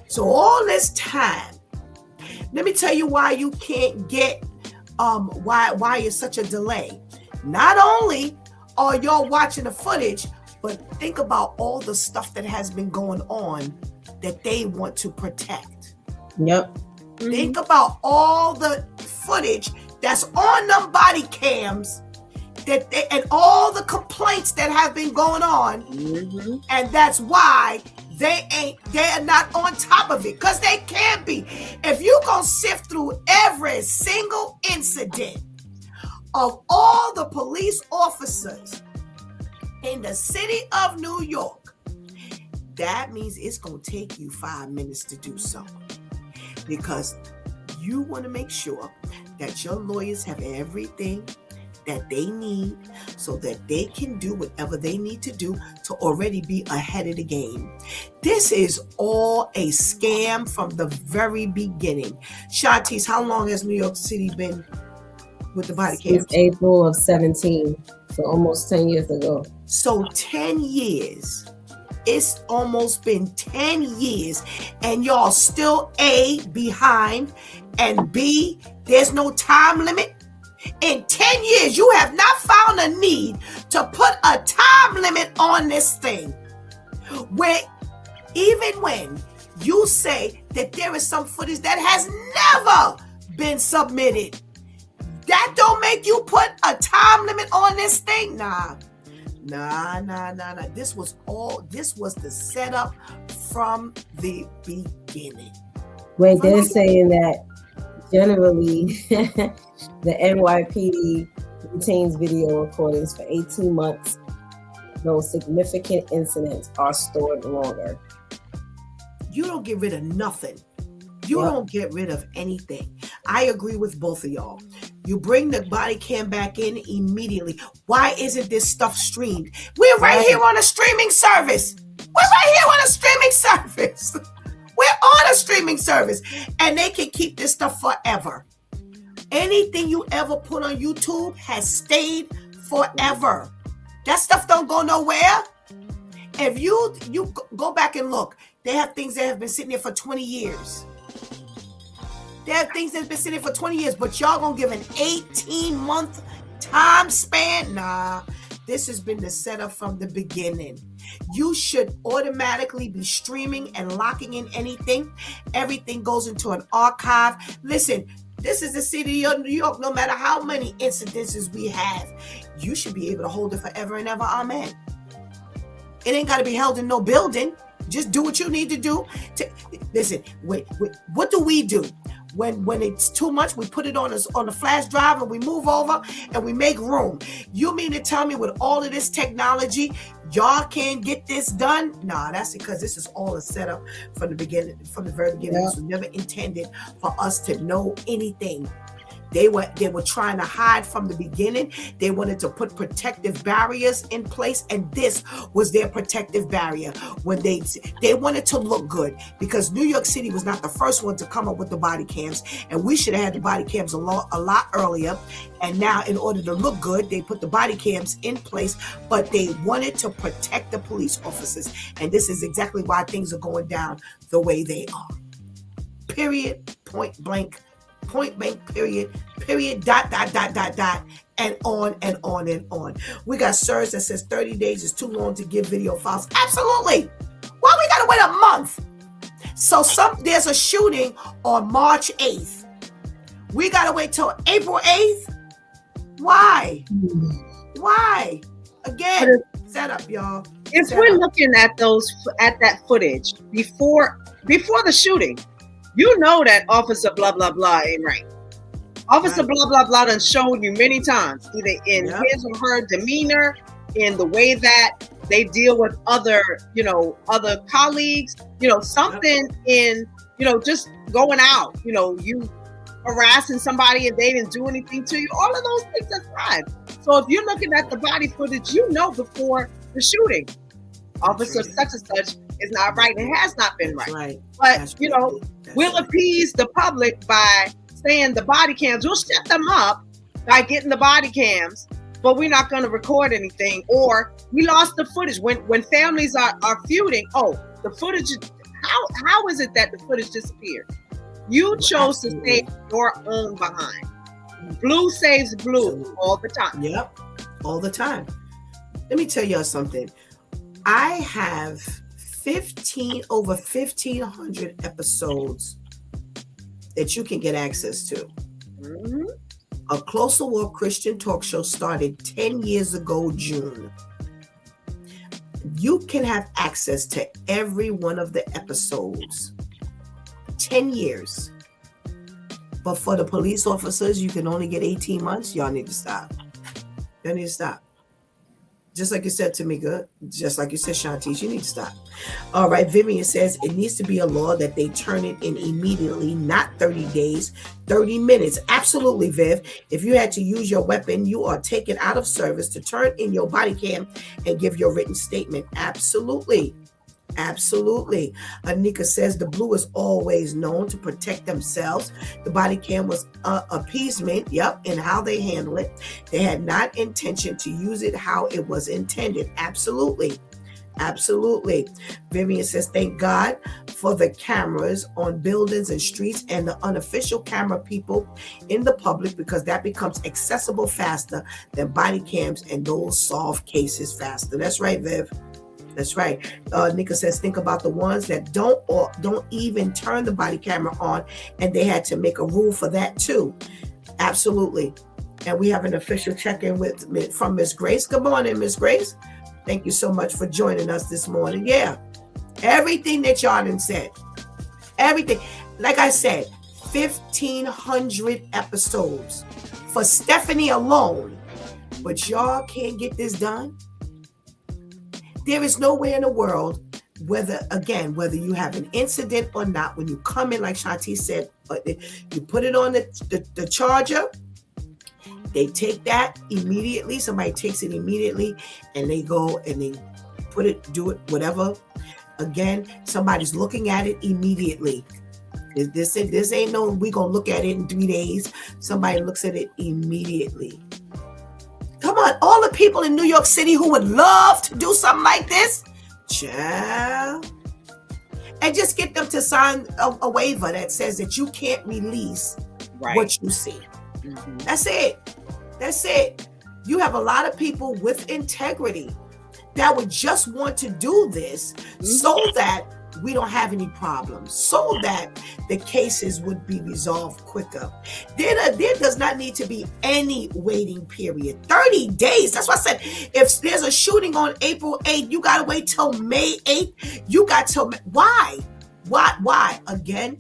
So all this time, let me tell you why you can't get, why it's such a delay. Not only are y'all watching the footage, but think about all the stuff that has been going on that they want to protect. Yep. Think about all the footage that's on them body cams and all the complaints that have been going on. Mm-hmm. And that's why they're not on top of it, because they can't be. If you gonna sift through every single incident of all the police officers in the city of New York, that means it's gonna take you 5 minutes to do so, because you want to make sure that your lawyers have everything that they need so that they can do whatever they need to do to already be ahead of the game. This is all a scam from the very beginning. Shantice, how long has New York City been with the body cams? Since April of 17, so almost 10 years ago. So 10 years. It's almost been 10 years and y'all still A, behind, and B, there's no time limit. In 10 years, you have not found a need to put a time limit on this thing. Where even when you say that there is some footage that has never been submitted, that don't make you put a time limit on this thing. Nah. This was the setup from the beginning. Wait, they're saying that generally the NYPD retains video recordings for 18 months. No significant incidents are stored longer. You don't get rid of nothing. You don't get rid of anything. I agree with both of y'all. You bring the body cam back in immediately. Why isn't this stuff streamed? We're right here on a streaming service. We're on a streaming service. And they can keep this stuff forever. Anything you ever put on YouTube has stayed forever. That stuff don't go nowhere. If you go back and look, they have things that have been sitting there for 20 years. They have things that's been sitting there for 20 years, but y'all gonna give an 18-month time span? Nah, this has been the setup from the beginning. You should automatically be streaming and locking in anything. Everything goes into an archive. Listen, this is the city of New York. No matter how many incidences we have, you should be able to hold it forever and ever. Amen. It ain't got to be held in no building. Just do what you need to do. Listen, what do? When it's too much, we put it on the flash drive and we move over and we make room. You mean to tell me with all of this technology, y'all can't get this done? Nah, that's because this is all a setup from the beginning, from the very beginning. Yeah. This was never intended for us to know anything. They were trying to hide from the beginning. They wanted to put protective barriers in place, and this was their protective barrier. When they wanted to look good, because New York City was not the first one to come up with the body cams, and we should have had the body cams a lot earlier. And now, in order to look good, they put the body cams in place, but they wanted to protect the police officers, and this is exactly why things are going down the way they are. Period. Point blank, period, dot, and on and on and on. We got Sirs that says 30 days is too long to give video files. Absolutely. Why we gotta wait a month? So there's a shooting on March 8th. We gotta wait till April 8th? Why? Why? Again, set up, y'all. If we're looking at that footage before the shooting, you know that Officer blah blah blah ain't right. Officer blah blah blah done shown you many times, either in his or her demeanor, in the way that they deal with other colleagues, something in, just going out, you harassing somebody and they didn't do anything to you. All of those things are fine. So if you're looking at the body footage, before the shooting, Officer such and such is not right and has not been right. But we'll appease the public by saying the body cams. We'll shut them up by getting the body cams, but we're not going to record anything. Or we lost the footage when families are feuding. Oh, the footage. How is it that the footage disappeared? You chose to save your own behind. Blue saves blue all the time. Yep, all the time. Let me tell y'all something. I have over 1,500 episodes that you can get access to. Mm-hmm. A Closer Walk Christian talk show started 10 years ago, June. You can have access to every one of the episodes. 10 years. But for the police officers, you can only get 18 months. Y'all need to stop. Y'all need to stop. Just like you said, Tamika, just like you said, Shantice, you need to stop. All right, Vivian says it needs to be a law that they turn it in immediately, not 30 days, 30 minutes. Absolutely, Viv. If you had to use your weapon, you are taken out of service to turn in your body cam and give your written statement. Absolutely. Absolutely. Anika says the blue is always known to protect themselves. The body cam was appeasement, in how they handle it. They had not intention to use it how it was intended. Absolutely. Absolutely. Vivian says, thank God for the cameras on buildings and streets and the unofficial camera people in the public, because that becomes accessible faster than body cams, and those solve cases faster. That's right, Viv. That's right. Nika says, think about the ones that don't even turn the body camera on, and they had to make a rule for that too. Absolutely. And we have an official check-in from Miss Grace. Good morning, Miss Grace. Thank you so much for joining us this morning. Yeah. Everything that y'all done said. Everything. Like I said, 1,500 episodes for Stephanie alone. But y'all can't get this done. There is nowhere in the world, whether you have an incident or not, when you come in, like Shanti said, you put it on the charger, they take that immediately. Somebody takes it immediately, and they go and they do it, whatever. Again, somebody's looking at it immediately. This ain't no, we gonna look at it in 3 days. Somebody looks at it immediately. Come on, all the people in New York City who would love to do something like this, child. And just get them to sign a waiver that says that you can't release what you see. Mm-hmm. That's it. That's it. You have a lot of people with integrity that would just want to do this so that we don't have any problems, so that the cases would be resolved quicker. There does not need to be any waiting period. 30 days. That's what I said. If there's a shooting on April 8th, you got to wait till May 8th. You got till, why? Again,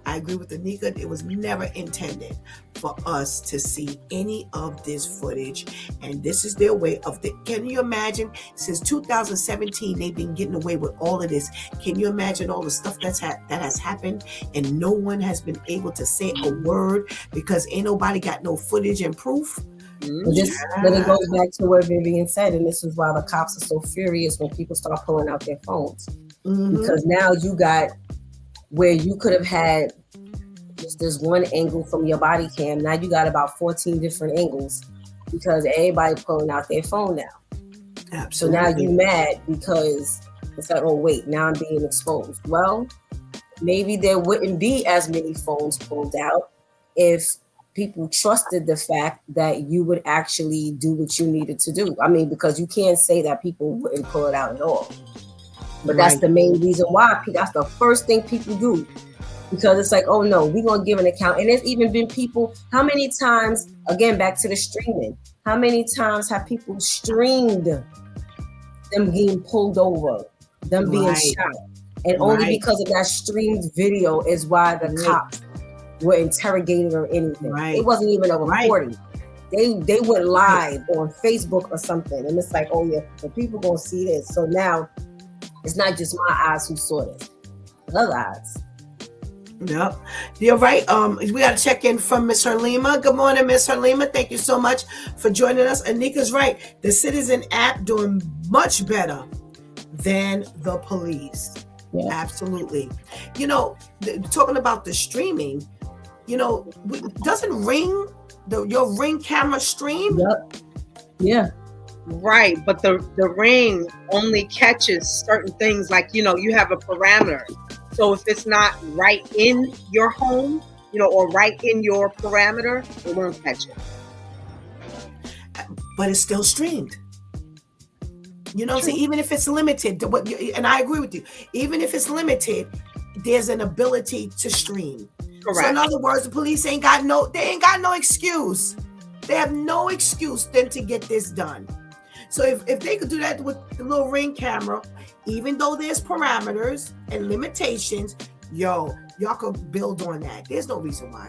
I agree with Anika. It was never intended for us to see any of this footage. And this is their way of can you imagine? Since 2017, they've been getting away with all of this. Can you imagine all the stuff that has happened and no one has been able to say a word because ain't nobody got no footage and proof? But it goes back to what Vivian said, and this is why the cops are so furious when people start pulling out their phones. Because now you got where you could have had just this one angle from your body cam. Now you got about 14 different angles because everybody pulling out their phone now. Absolutely. So now you mad because it's like, oh wait, now I'm being exposed. Well, maybe there wouldn't be as many phones pulled out if people trusted the fact that you would actually do what you needed to do. I mean, because you can't say that people wouldn't pull it out at all. But that's the main reason why. That's the first thing people do. Because it's like, oh no, we're going to give an account. And there's even been people, how many times, again, back to the streaming, how many times have people streamed them being pulled over, them being shot? And only because of that streamed video is why the cops were interrogated or anything. It wasn't even a recording. They went live on Facebook or something. And it's like, oh yeah, the people going to see this. So now it's not just my eyes who saw this. It's other eyes. Yep, you're right. We got to check in from Miss Herlima. Good morning, Miss Herlima. Thank you so much for joining us. Anika's right. The Citizen app doing much better than the police. Yeah. Absolutely. You know, talking about the streaming, you know, doesn't your Ring camera stream? Yep. Yeah. Right, but the Ring only catches certain things, like, you know, you have a parameter. So if it's not right in your home, you know, or right in your parameter, it won't catch it. But it's still streamed. You know what I'm saying? Even if it's limited to what, and I agree with you, even if it's limited, there's an ability to stream. Correct. So in other words, the police ain't got no excuse. They have no excuse then to get this done. So if they could do that with the little Ring camera, even though there's parameters and limitations, y'all could build on that. There's no reason why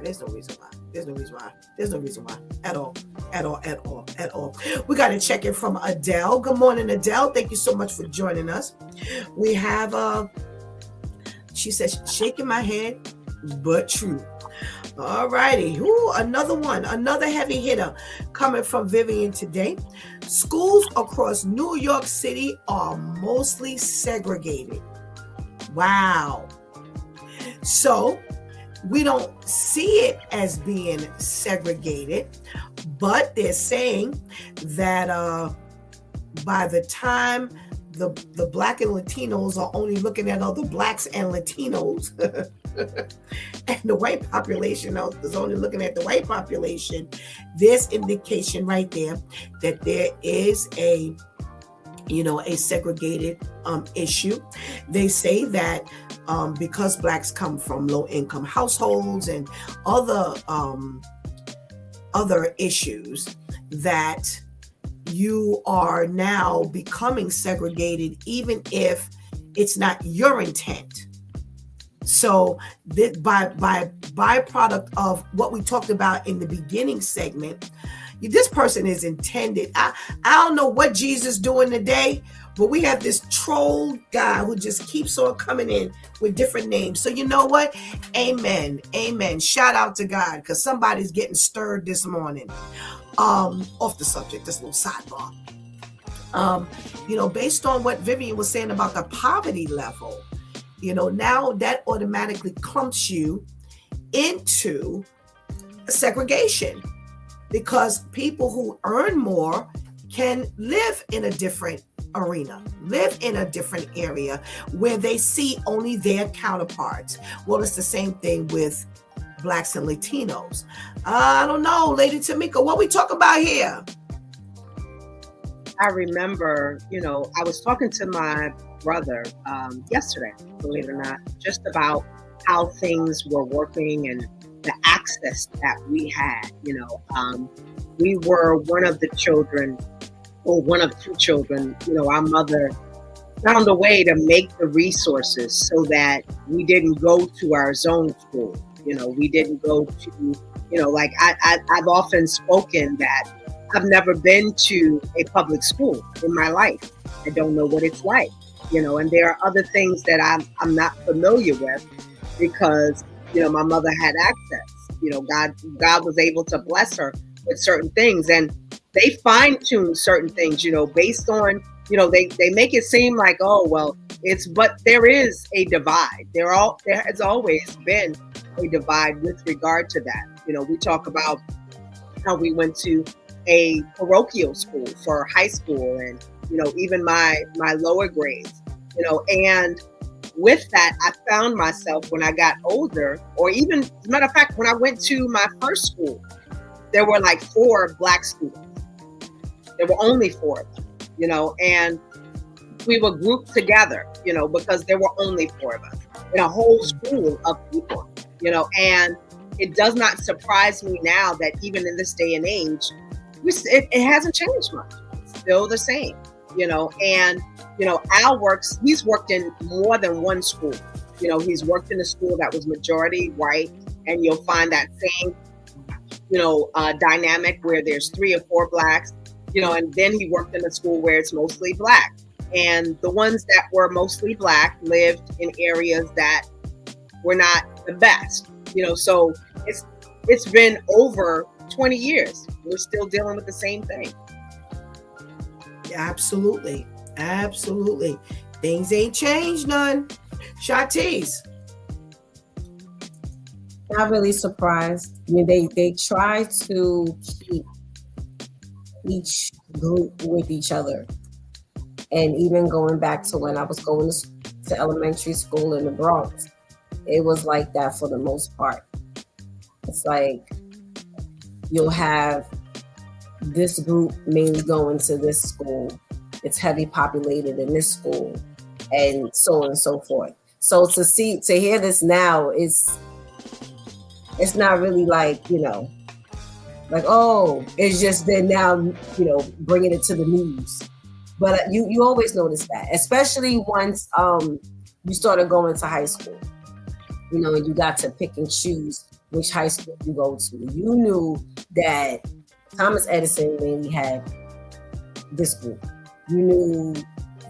at all. We got to check in from Adele. Good morning, Adele. Thank you so much for joining us. We have she says, shaking my head, but true. All righty. Another heavy hitter coming from Vivian today. Schools across New York City are mostly segregated. Wow. So we don't see it as being segregated, but they're saying that by the time the Black and Latinos are only looking at other Blacks and Latinos, and the white population is only looking at the white population, there's indication right there that there is a segregated issue. They say that because Blacks come from low-income households and other issues, that you are now becoming segregated even if it's not your intent. So by byproduct of what we talked about in the beginning segment, this person is intended. I don't know what Jesus doing today, but we have this troll guy who just keeps on coming in with different names. So you know what? Amen. Shout out to God, because somebody's getting stirred this morning. Off the subject, this little sidebar. Based on what Vivian was saying about the poverty level, now that automatically clumps you into segregation, because people who earn more can live in a different arena, live in a different area where they see only their counterparts. Well, it's the same thing with Blacks and Latinos. I don't know, Lady Tamika, what we talk about here? I remember, I was talking to my brother yesterday, believe it or not, just about how things were working and the access that we had. We were one of the children, or one of two children. Our mother found a way to make the resources so that we didn't go to our zone school. We didn't go to, like I've often spoken that I've never been to a public school in my life. I don't know what it's like, and there are other things that I'm not familiar with because, my mother had access. God was able to bless her with certain things, and they fine tune certain things, based on, they make it seem like, oh, well, but there is a divide. There has always been a divide with regard to that. We talk about how we went to a parochial school for high school and, even my lower grades, and with that, I found myself when I got older, or even, as a matter of fact, when I went to my first school, there were like 4 Black students. There were only 4 of them, and we were grouped together, because there were only 4 of us in a whole school of people, and it does not surprise me now that even in this day and age, it hasn't changed much. It's still the same, and, Al he's worked in more than one school. He's worked in a school that was majority white, and you'll find that same, dynamic where there's 3 or 4 Blacks, and then he worked in a school where it's mostly Black. And the ones that were mostly Black lived in areas that were not the best, so it's been over 20 years. We're still dealing with the same thing. Absolutely. Absolutely. Things ain't changed none. Shatice. Not really surprised. I mean, they try to keep each group with each other. And even going back to when I was going to elementary school in the Bronx, it was like that for the most part. It's like you'll have this group mainly going to this school. It's heavy populated in this school, and so on and so forth. So to hear this now it's not really like, like, oh, it's just then now, bringing it to the news. But you always notice that, especially once you started going to high school, and you got to pick and choose which high school you go to. You knew that Thomas Edison mainly had this group. You knew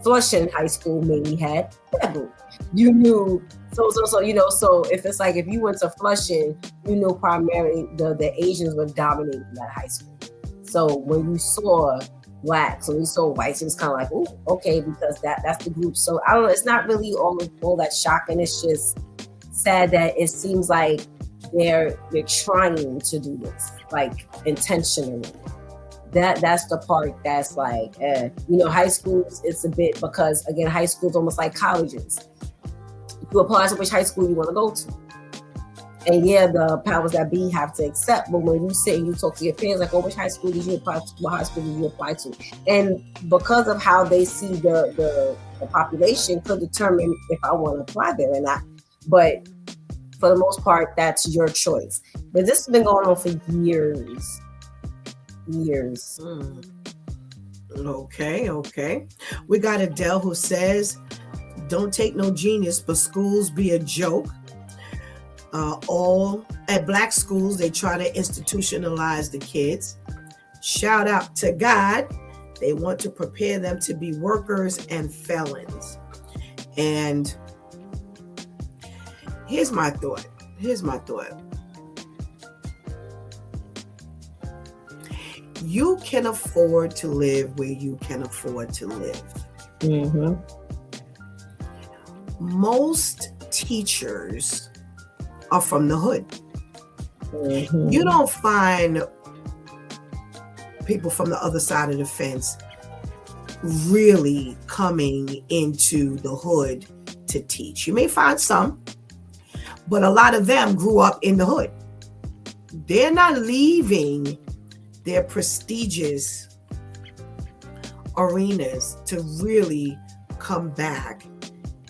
Flushing High School mainly had that group. You knew, so if it's like, if you went to Flushing, you knew primarily the Asians were dominating that high school. So when you saw Blacks, when you saw whites, it was kind of like, oh, okay, because that's the group. So I don't know, it's not really all that shocking. It's just sad that it seems like they're trying to do this, like, intentionally. That's the part that's like, high schools, it's a bit, because again, high school's almost like colleges. You apply to which high school you want to go to. And yeah, the powers that be have to accept, but when you sit and you talk to your peers, like, oh, which high school did you apply to? What high school did you apply to? And because of how they see the population could determine if I want to apply there or not. But for the most part, that's your choice. But this has been going on for years. Okay. We got Adele who says, don't take no genius, but schools be a joke. All at Black schools, they try to institutionalize the kids. Shout out to God. They want to prepare them to be workers and felons. And here's my thought. You can afford to live where you can afford to live. Mm-hmm. Most teachers are from the hood. Mm-hmm. You don't find people from the other side of the fence really coming into the hood to teach. You may find some, but a lot of them grew up in the hood. They're not leaving their prestigious arenas to really come back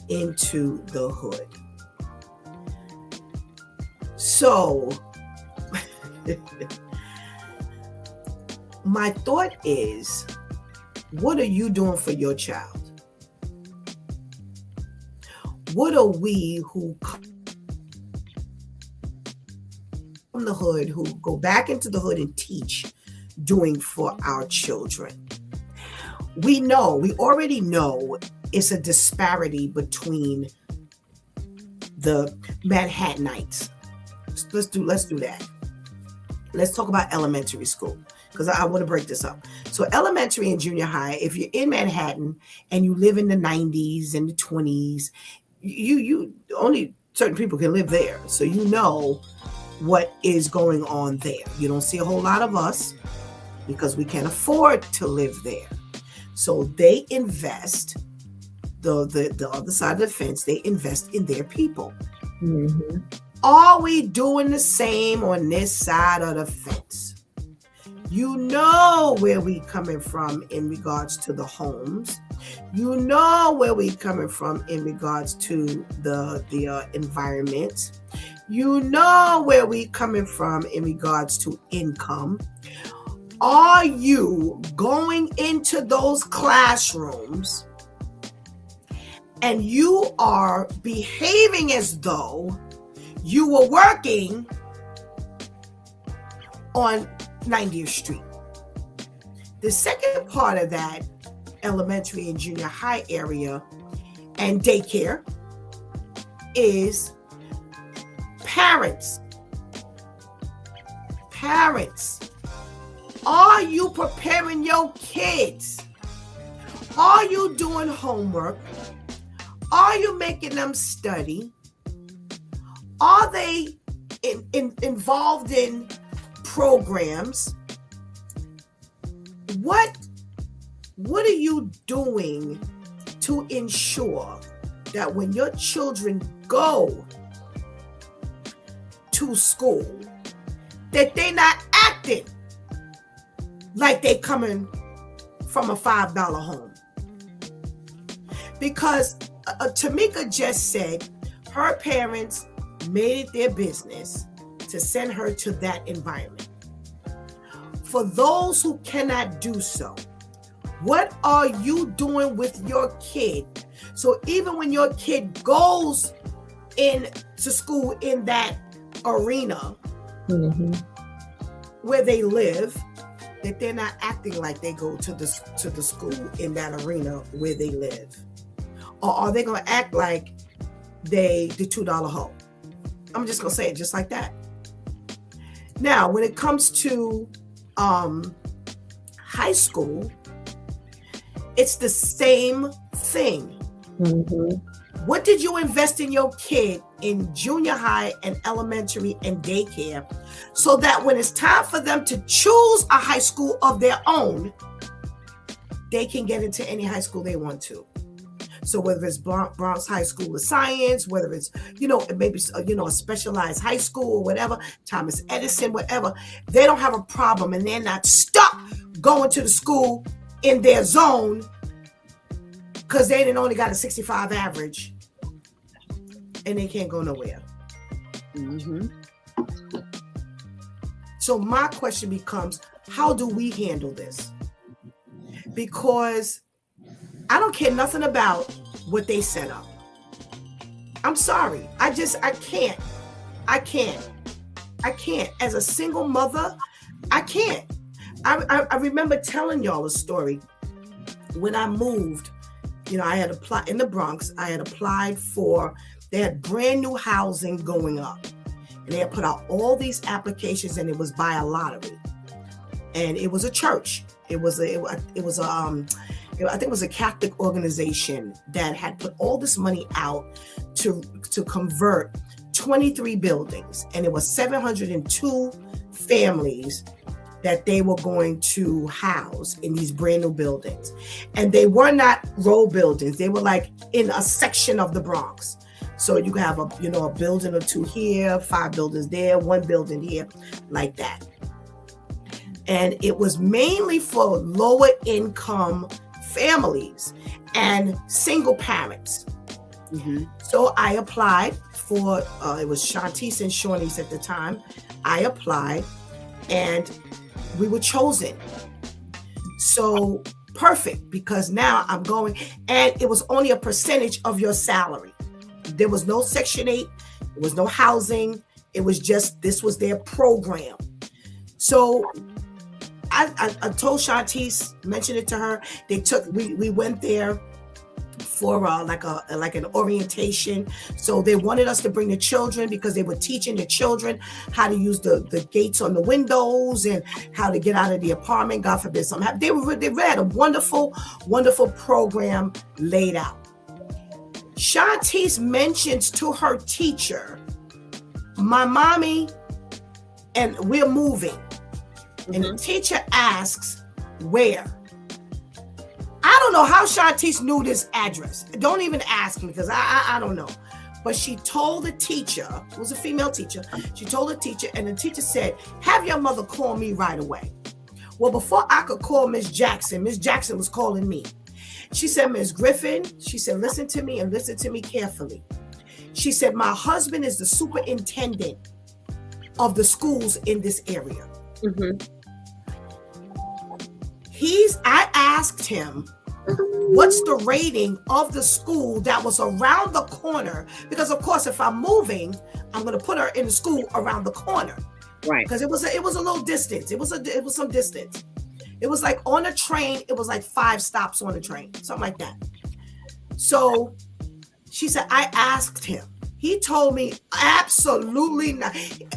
into the hood. So my thought is, what are you doing for your child? what are we who come from the hood, who go back into the hood and teach, doing for our children? We already know it's a disparity between the Manhattanites. Let's do that. Let's talk about elementary school, because I want to break this up. So elementary and junior high, if you're in Manhattan and you live in the 90s and the 20s, you only certain people can live there. So you know what is going on there. You don't see a whole lot of us because we can't afford to live there. So they invest, the other side of the fence, they invest in their people. Mm-hmm. Are we doing the same on this side of the fence? You know where we coming from in regards to the homes. You know where we coming from in regards to the environment. You know where we coming from in regards to income. Are you going into those classrooms and you are behaving as though you were working on 90th Street? The second part of that elementary and junior high area and daycare is parents. Are you preparing your kids? Are you doing homework? Are you making them study? Are they involved in programs? What are you doing to ensure that when your children go to school, that they're not acting like they coming from a $5 home? Because Tamika just said her parents made it their business to send her to that environment. For those who cannot do so, what are you doing with your kid? So even when your kid goes into school in that arena, mm-hmm. where they live, that they're not acting like they go to the school in that arena where they live? Or are they going to act like they the $2 hoe? I'm just going to say it just like that. Now, when it comes to high school, it's the same thing. Mm-hmm. What did you invest in your kid in junior high and elementary and daycare, so that when it's time for them to choose a high school of their own, they can get into any high school they want to? So whether it's Bronx High School of Science, whether it's, maybe, a specialized high school or whatever, Thomas Edison, whatever, they don't have a problem, and they're not stuck going to the school in their zone because they didn't only got a 65 average and they can't go nowhere. Mm-hmm. So my question becomes, how do we handle this? Because I don't care nothing about what they set up. I'm sorry. I can't. As a single mother, I can't. I remember telling y'all a story. When I moved, I had applied in the Bronx. I had applied for, they had brand new housing going up. And they had put out all these applications, and it was by a lottery. And it was a church. I think it was a Catholic organization that had put all this money out to convert 23 buildings. And it was 702 families that they were going to house in these brand new buildings. And they were not row buildings. They were like in a section of the Bronx. So you have a building or two here, 5 buildings there, 1 building here, like that. And it was mainly for lower income families and single parents. Mm-hmm. So I applied for, it was Shantice and Shawnee's at the time. I applied and we were chosen. So perfect, because now I'm going, and it was only a percentage of your salary. There was no Section 8. There was no housing. It was just, this was their program. So I told Shantice, mentioned it to her. We went there for like an orientation. So they wanted us to bring the children because they were teaching the children how to use the gates on the windows and how to get out of the apartment. God forbid something happened. They had a wonderful, wonderful program laid out. Shantice mentions to her teacher, my mommy, and we're moving. And the teacher asks, where? I don't know how Shantice knew this address. Don't even ask me because I don't know. But she told the teacher, it was a female teacher, she told the teacher, and the teacher said, have your mother call me right away. Well, before I could call Miss Jackson was calling me. She said, Ms. Griffin, she said, listen to me and listen to me carefully. She said, my husband is the superintendent of the schools in this area. I asked him, what's the rating of the school that was around the corner? Because of course, if I'm moving, I'm going to put her in the school around the corner. Right. Because it was a little distance. It was some distance. It was like on a train. It was like 5 stops on a train, something like that. So she said, I asked him. He told me, absolutely not.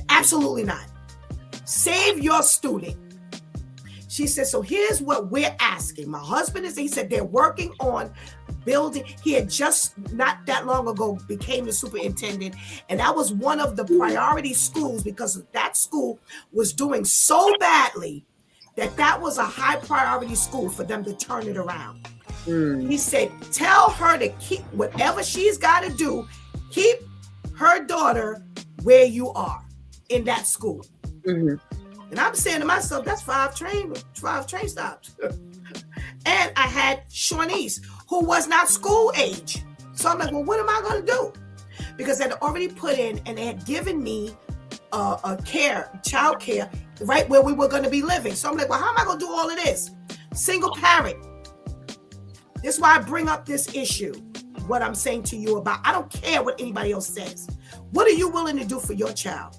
Absolutely not. Save your student. She said, so here's what we're asking. My husband he said they're working on building. He had just not that long ago became the superintendent. And that was one of the priority schools because that school was doing so badly that was a high priority school for them to turn it around. He said, tell her to keep whatever she's got to do, keep her daughter where you are in that school. And I'm saying to myself, that's 5 train stops. And I had Shawnice, who was not school age. So I'm like, well, what am I going to do? Because they'd already put in and they had given me child care, right where we were going to be living. So I'm like, well, how am I going to do all of this? Single parent. This is why I bring up this issue, what I'm saying to you about. I don't care what anybody else says. What are you willing to do for your child?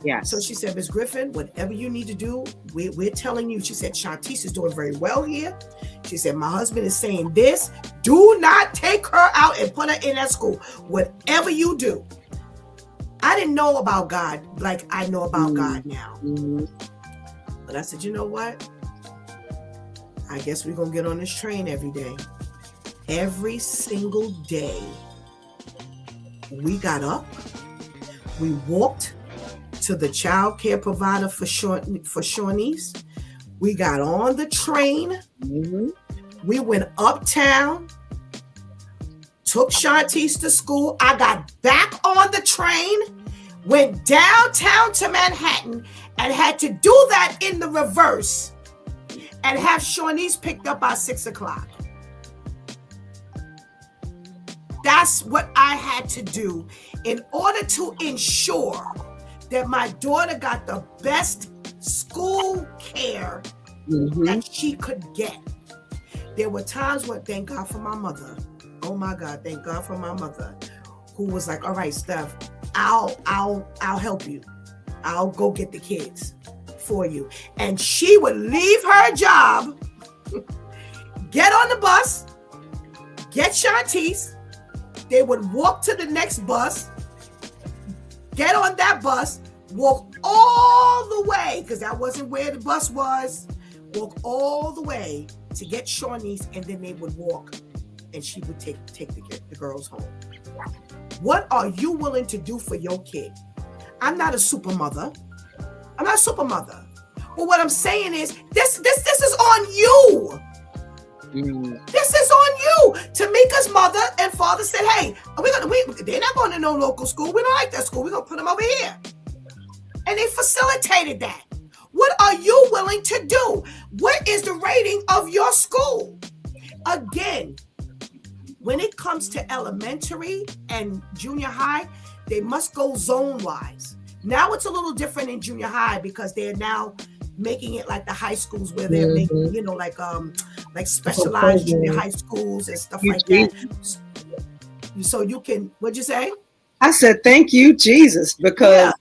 Yeah. So she said, Ms. Griffin, whatever you need to do, we're telling you. She said, Shantice is doing very well here. She said, my husband is saying this. Do not take her out and put her in that school. Whatever you do. I didn't know about God like I know about God now. But I said, you know what? I guess we're going to get on this train every day. Every single day. We got up. We walked to the child care provider for Shawnice. We got on the train. We went uptown, took Shantice to school. I got back on the train, went downtown to Manhattan, and had to do that in the reverse and have Shawnice picked up by 6 o'clock. That's what I had to do in order to ensure that my daughter got the best school care that she could get. There were times when, thank God for my mother. Oh my God, thank God for my mother, who was like, all right, Steph, I'll help you. I'll go get the kids for you. And she would leave her job, get on the bus, get Shantice. They would walk to the next bus, get on that bus, walk all the way, because that wasn't where the bus was, walk all the way to get Shawnice, and then they would walk, and she would take the girls home. What are you willing to do for your kid? I'm not a super mother. But what I'm saying is, this is on you. This is on you. Tamika's mother and father said, hey, they're not going to no local school. We don't like that school. We're going to put them over here. And they facilitated that. What are you willing to do? What is the rating of your school? Again, when it comes to elementary and junior high, they must go zone-wise. Now it's a little different in junior high because they're now making it like the high schools where they're making, like specialized junior high schools and stuff like that. so you can, what'd you say? I said, thank you, Jesus, because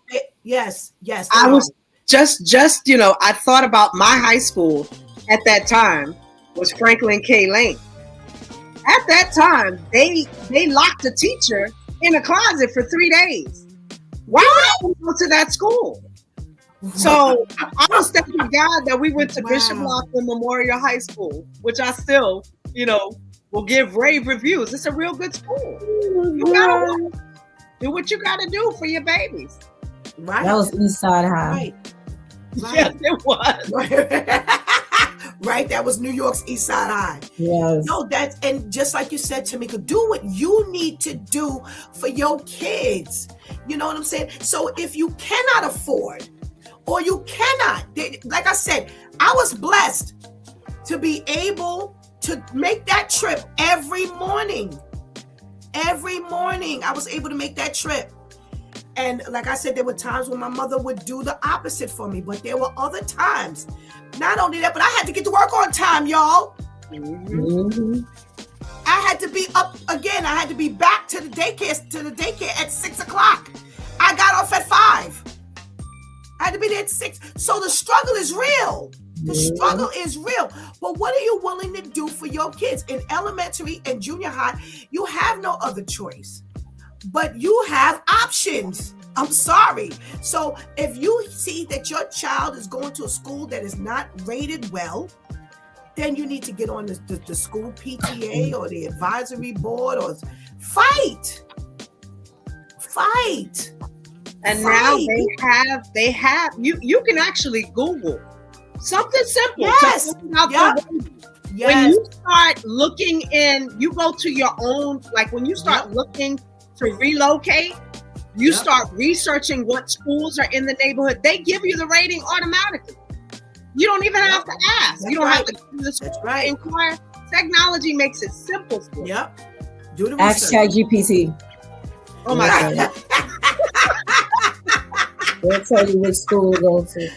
yes. I was just, I thought about my high school at that time was Franklin K. Lane. At that time, they locked a teacher in a closet for 3 days. Why would I go to that school? So I was thanking God that we went to Bishop Loughlin Memorial High School, which I still, will give rave reviews. It's a real good school. You gotta do what you gotta do for your babies. Right. That was East Side High. Right. Yes, it was. Right, that was New York's East Side High. Yes. No, and just like you said, Tamika, do what you need to do for your kids. You know what I'm saying? So if you cannot afford, or you cannot, like I said, I was blessed to be able to make that trip every morning. Every morning, I was able to make that trip. And like I said, there were times when my mother would do the opposite for me, but there were other times. Not only that, but I had to get to work on time, y'all. Mm-hmm. I had to be up again. I had to be back to the daycare at 6 o'clock. I got off at 5. I had to be there at 6. So the struggle is real. The struggle is real. But what are you willing to do for your kids? In elementary and junior high, you have no other choice. But you have options. I'm sorry. So if you see that your child is going to a school that is not rated well, then you need to get on the school PTA or the advisory board or fight. And now they have you can actually Google something simple. Yes. Yes. When you start looking you go to your own, like when you start looking to relocate, you start researching what schools are in the neighborhood. They give you the rating automatically. You don't even have to ask. That's you don't right. have to do the school inquire. Technology makes it simple for you. Yep. Do the Ask ChatGPT. Oh my God. They'll tell you which school to go to.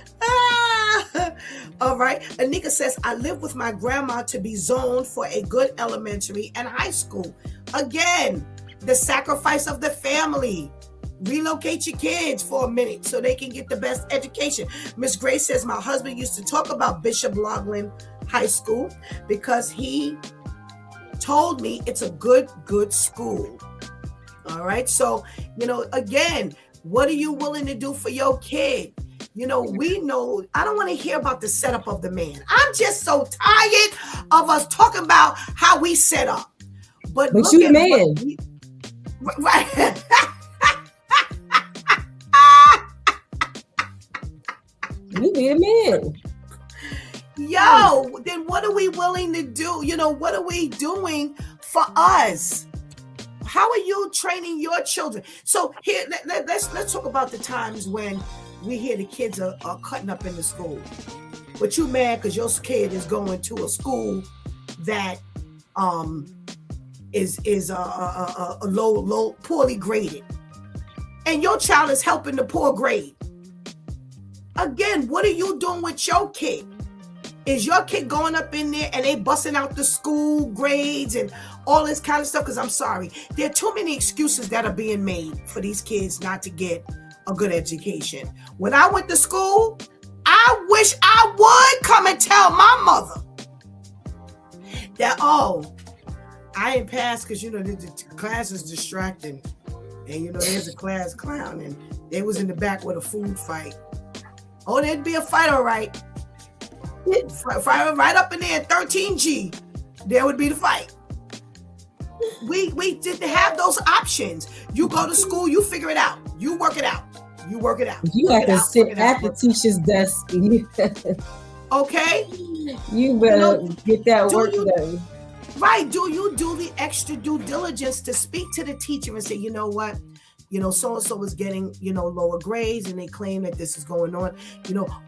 All right. Anika says, I live with my grandma to be zoned for a good elementary and high school. Again, the sacrifice of the family. Relocate your kids for a minute so they can get the best education. Miss Grace says, my husband used to talk about Bishop Loughlin High School because he told me it's a good school. All right. So, again, what are you willing to do for your kid? We know, I don't want to hear about the setup of the man. I'm just so tired of us talking about how we set up. But you a man. Right. You be a man. Yo, then what are we willing to do? What are we doing for us? How are you training your children? So here, let's talk about the times when we hear the kids are cutting up in the school. But you mad because your kid is going to a school that is a low, poorly graded, and your child is helping the poor grade. Again, what are you doing with your kid? Is your kid going up in there and they busting out the school grades and all this kind of stuff? Because I'm sorry, there are too many excuses that are being made for these kids not to get a good education. When I went to school, I wish I would come and tell my mother that, I ain't passed because, the class is distracting. And, there's a class clown and they was in the back with a food fight. Oh, there'd be a fight, all right. Right up in there, 13G, there would be the fight. We didn't have those options. You go to school, you figure it out. You work it out. You have to sit at the teacher's desk. Okay? You better get that work done. Right. Do you do the extra due diligence to speak to the teacher and say, you know what? So-and-so is getting, lower grades and they claim that this is going on,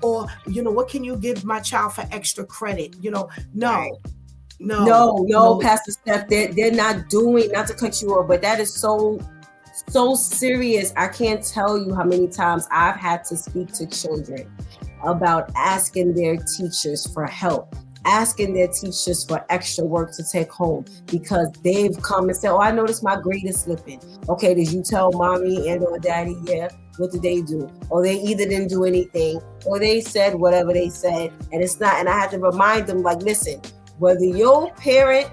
or, what can you give my child for extra credit? No, Pastor Steph, they're not to cut you off, but that is so serious. I can't tell you how many times I've had to speak to children about asking their teachers for help asking their teachers for extra work to take home because they've come and said, oh, I noticed my grade is slipping. Okay, did you tell mommy and or daddy? Yeah. What did they do? Or they either didn't do anything or they said whatever they said. And it's not, and I had to remind them, like, listen, whether your parent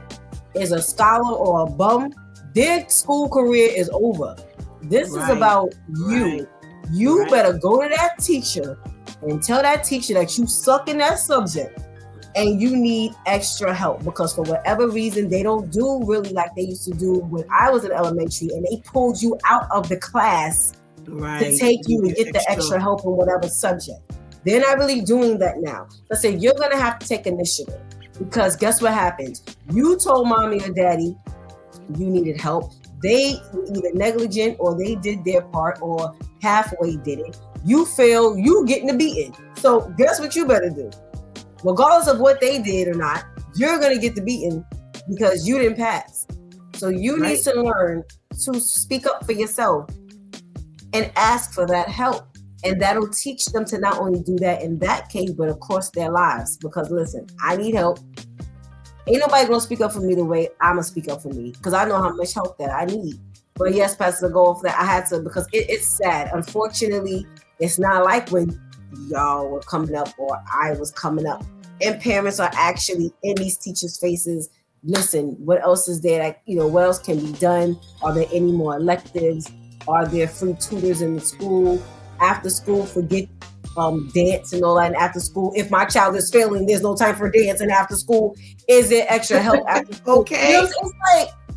is a scholar or a bum, their school career is over. This is about you. You better go to that teacher and tell that teacher that you suck in that subject and you need extra help, because for whatever reason, they don't do really like they used to do when I was in elementary, and they pulled you out of the class to take you to get the extra help in whatever subject. They're not really doing that now. Let's say you're going to have to take initiative, because guess what happens? You told mommy or daddy you needed help. They were either negligent or they did their part or halfway did it. You fail, you getting the beating. So guess what you better do? Regardless of what they did or not, you're going to get the beating because you didn't pass. So you need to learn to speak up for yourself and ask for that help. And that'll teach them to not only do that in that case, but across their lives. Because listen, I need help. Ain't nobody gonna speak up for me the way I'm gonna speak up for me, because I know how much help that I need. But yes, Pastor, to go off that, I had to, because it's sad. Unfortunately, it's not like when y'all were coming up or I was coming up. And parents are actually in these teachers' faces. Listen, what else is there? Like, what else can be done? Are there any more electives? Are there free tutors in the school? After school, forget dance and all that. And after school, if my child is failing, there's no time for dance. And after school, is there extra help after school? Okay.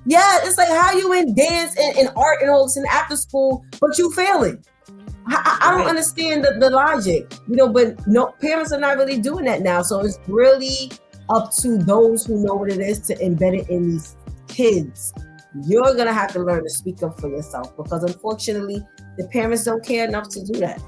It's like how you in dance and art and all this and after school, but you failing. I don't understand the logic, but no, parents are not really doing that now. So it's really up to those who know what it is to embed it in these kids. You're going to have to learn to speak up for yourself, because unfortunately, the parents don't care enough to do that.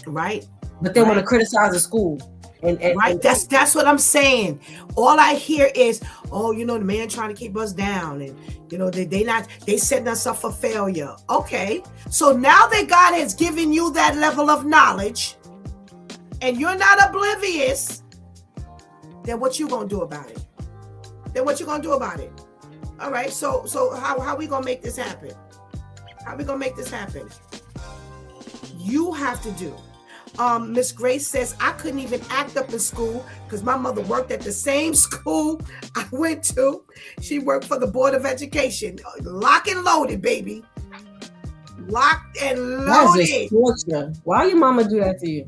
Right. But they want to criticize the school. And that's what I'm saying. All I hear is, the man trying to keep us down, and they setting us up for failure. Okay, so now that God has given you that level of knowledge, and you're not oblivious, then what you gonna do about it? All right. So how we gonna make this happen? You have to do. Miss Grace says, I couldn't even act up in school because my mother worked at the same school I went to. She worked for the Board of Education. Lock and loaded, baby. Locked and loaded. That's just torture. Why your mama do that to you?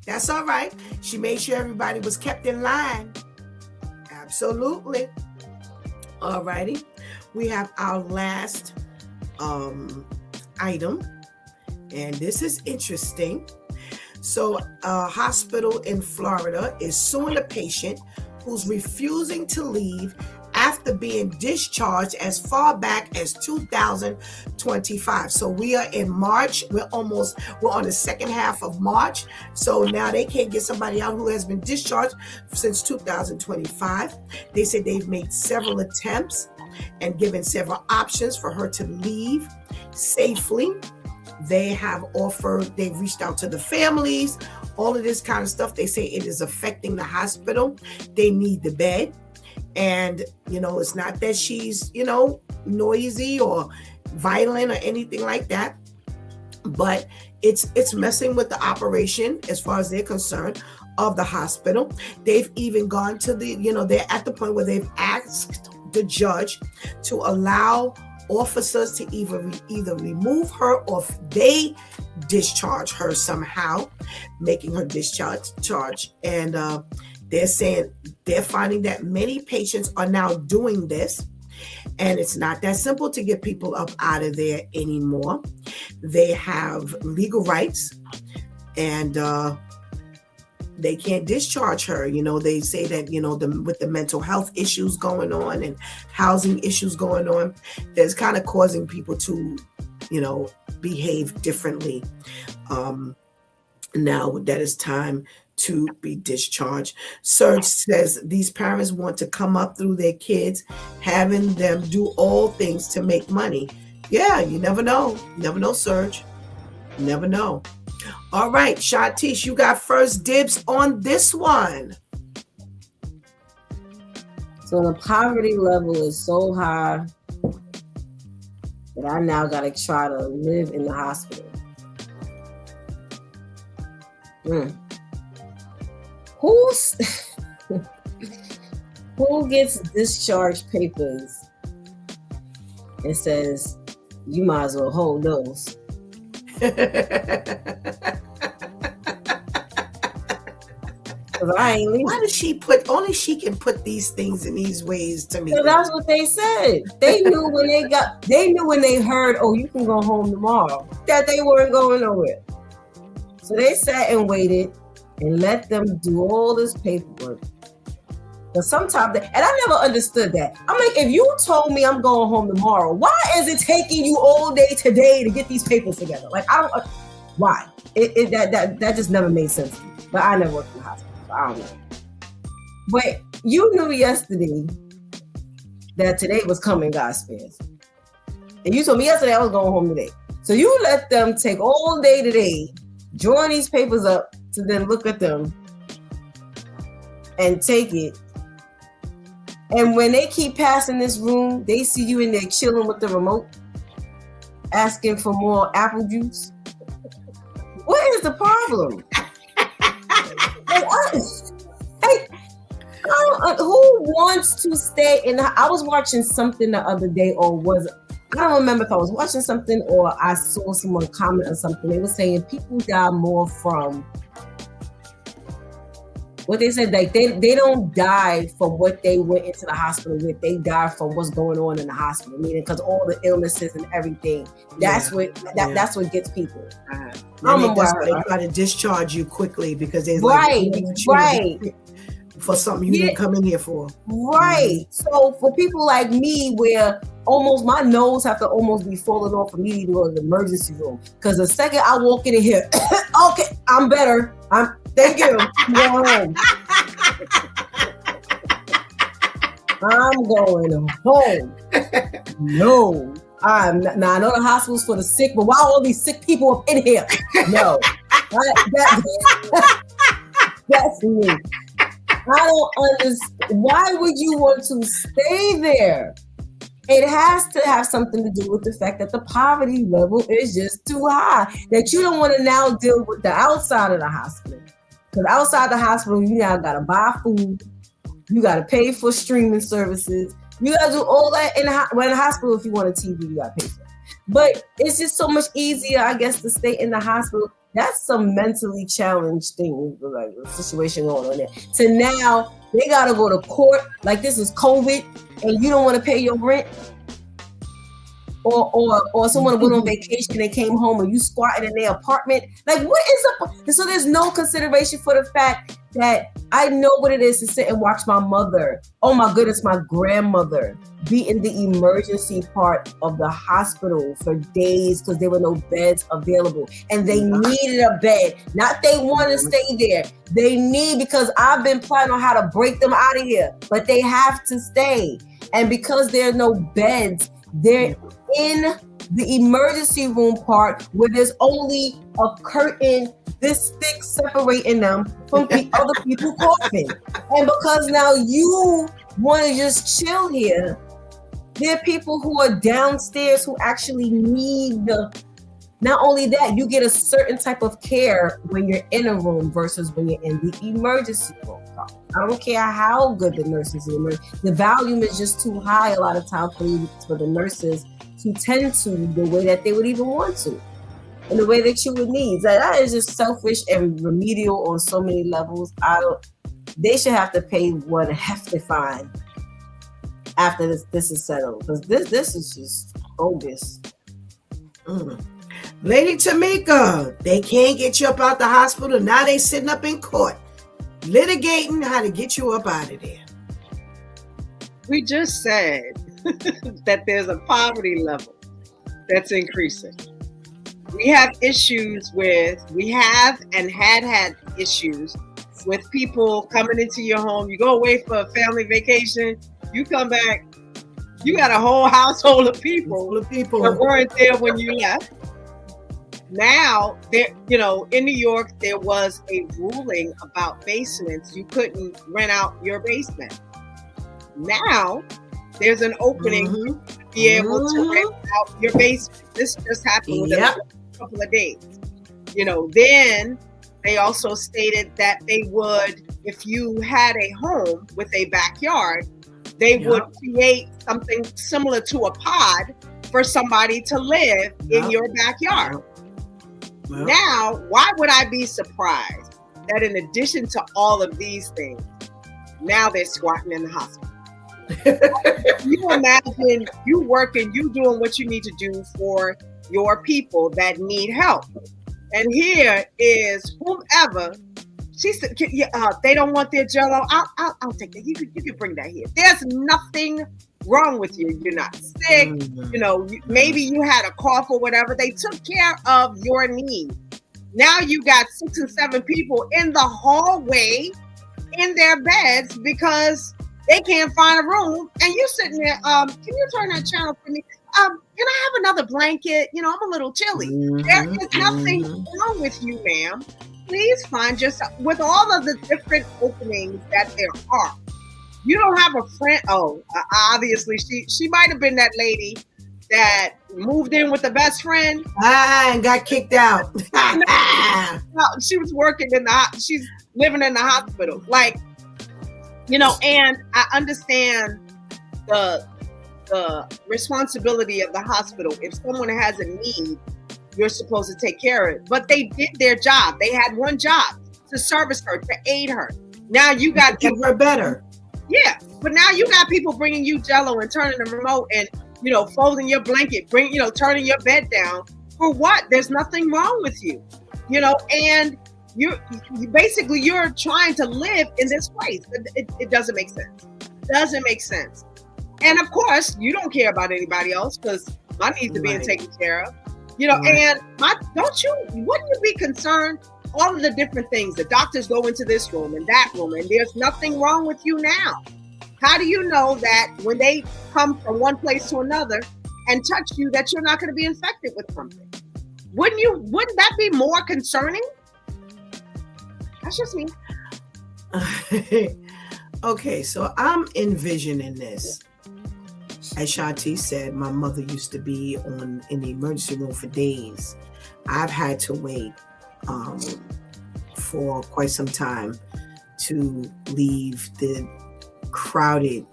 That's all right. She made sure everybody was kept in line. Absolutely. All righty. We have our last item. And this is interesting. So a hospital in Florida is suing a patient who's refusing to leave after being discharged as far back as 2025. So we are in March. We're on the second half of March. So now they can't get somebody out who has been discharged since 2025. They said they've made several attempts and given several options for her to leave safely. They've reached out to the families, all of this kind of stuff. They say it is affecting the hospital. They need the bed. And, it's not that she's, noisy or violent or anything like that, but it's messing with the operation as far as they're concerned of the hospital. They've even gone to they're at the point where they've asked the judge to allow officers to either remove her or if they discharge her somehow, making her discharge. And they're saying they're finding that many patients are now doing this, and it's not that simple to get people up out of there anymore. They have legal rights, and they can't discharge her. They say that, with the mental health issues going on and housing issues going on, that's kind of causing people to, behave differently. Now that it's time to be discharged. Serge says these parents want to come up through their kids, having them do all things to make money. Yeah, you never know. Never know, Serge. Never know. All right, Shantish, you got first dibs on this one. So the poverty level is so high that I now gotta try to live in the hospital. Who gets discharge papers and says you might as well hold those? I ain't leaving. Why does she put? Only she can put these things in these ways to me. So that's what they said. They knew when when they heard, oh, you can go home tomorrow, that they weren't going nowhere. So they sat and waited and let them do all this paperwork. But sometimes, and I never understood that. I'm like, if you told me I'm going home tomorrow, why is it taking you all day today to get these papers together? Like, I don't. Why? That just never made sense to me. But I never worked in the hospital. I don't know. But you knew yesterday that today was coming, God spares. And you told me yesterday I was going home today. So you let them take all day today, drawing these papers up to then look at them and take it. And when they keep passing this room, they see you in there chilling with the remote, asking for more apple juice. What is the problem? Who wants to stay in the, I was watching something the other day, or I don't remember if I was watching something or I saw someone comment on something. They were saying people die more from what they said, like they don't die from what they went into the hospital with. They die from what's going on in the hospital, meaning because all the illnesses and everything. That's that's what gets people. That's why they try to discharge you quickly because they're right. For something you didn't come in here for. Right. So for people like me, where almost my nose have to almost be falling off for me to go to the emergency room. Because the second I walk in here, okay, I'm better. Thank you. I'm going home. I'm going home. No. I'm not, now I know the hospital's for the sick, but why are all these sick people up in here? No. That's me. I don't understand. Why would you want to stay there? It has to have something to do with the fact that the poverty level is just too high, that you don't want to now deal with the outside of the hospital. Because outside the hospital, you now got to buy food. You got to pay for streaming services. You got to do all that in the hospital. If you want a TV, you got to pay for it. But it's just so much easier, I guess, to stay in the hospital. That's some mentally challenged thing, like the situation going on there. So now they gotta go to court, like this is COVID, and you don't want to pay your rent, or someone went on vacation and came home and you squatting in their apartment. Like, what is up? So there's no consideration for the fact that I know what it is to sit and watch my mother. Oh my goodness, my grandmother be in the emergency part of the hospital for days because there were no beds available. And they needed a bed. Not they want to stay there. They need, because I've been planning on how to break them out of here, but they have to stay. And because there are no beds, they're in the emergency room part where there's only a curtain this thick separating them from the other people coughing. And because now you want to just chill here, there are people who are downstairs who actually need not only that, you get a certain type of care when you're in a room versus when you're in the emergency room. I don't care how good the nurses are. The volume is just too high a lot of times for the nurses to tend to the way that they would even want to, in the way that you would need. That is just selfish and remedial on so many levels. They should have to pay one hefty fine after this is settled, because this is just bogus. Lady Tamika, they can't get you up out the hospital. Now they sitting up in court litigating how to get you up out of there. We just said that there's a poverty level that's increasing. We have had issues with people coming into your home. You go away for a family vacation, you come back, you got a whole household of people that weren't there when you left. Now, in New York, there was a ruling about basements. You couldn't rent out your basement. Now there's an opening to be able to rent out your basement. This just happened within a couple of days. Then they also stated that they would, if you had a home with a backyard, they would create something similar to a pod for somebody to live in your backyard. Now, why would I be surprised that in addition to all of these things, now they're squatting in the hospital? You imagine you working, you doing what you need to do for your people that need help. And here is whomever, she said, they don't want their Jell-O. I'll take that. You can bring that here. There's nothing wrong with you. You're not sick. Maybe you had a cough or whatever. They took care of your needs. Now you got 6 and 7 people in the hallway in their beds because they can't find a room. And you sitting there, can you turn that channel for me? Can I have another blanket? I'm a little chilly. There is nothing wrong with you, ma'am. Please find yourself with all of the different openings that there are. You don't have a friend. Obviously, she might have been that lady that moved in with the best friend and got kicked out. She was working she's living in the hospital. And I understand the responsibility of the hospital. If someone has a need, you're supposed to take care of it. But they did their job. They had one job, to service her, to aid her. Now you got to give her better. Yeah, but now you got people bringing you Jell-O and turning the remote and folding your blanket, turning your bed down. For what? There's nothing wrong with you, and you're trying to live in this place. It doesn't make sense. Doesn't make sense. And of course, you don't care about anybody else because my needs are being taken care of. And wouldn't you be concerned? All of the different things. The doctors go into this room and that room, and there's nothing wrong with you now. How do you know that when they come from one place to another and touch you, that you're not going to be infected with something? Wouldn't that be more concerning? That's just me. Okay, so I'm envisioning this. As Shanti said, my mother used to be in the emergency room for days. I've had to wait for quite some time to leave the crowded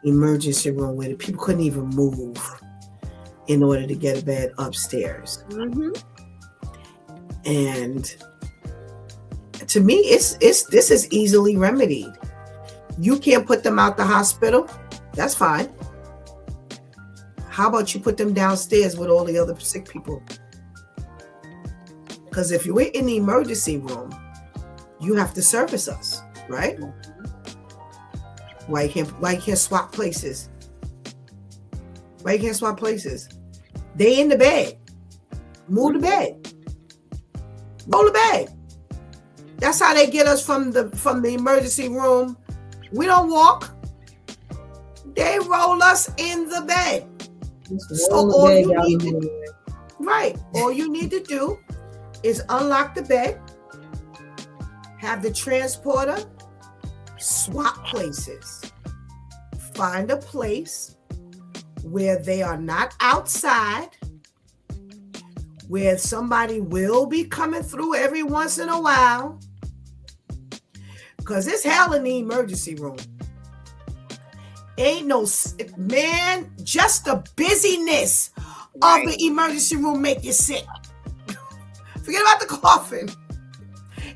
emergency room where the people couldn't even move in order to get a bed upstairs. And to me, this is easily remedied. You can't put them out the hospital. That's fine. How about you put them downstairs with all the other sick people? Because if you're in the emergency room, you have to service us, right? Why you can't swap places? Why you can't swap places? They in the bed. Move the bed. Roll the bed. That's how they get us from the emergency room. We don't walk. They roll us in the bed. So all you need to do is unlock the bed, have the transporter swap places, find a place where they are not outside, where somebody will be coming through every once in a while, because it's hell in the emergency room. Ain't no, man, just the busyness of the emergency room make you sick. Forget about the coughing.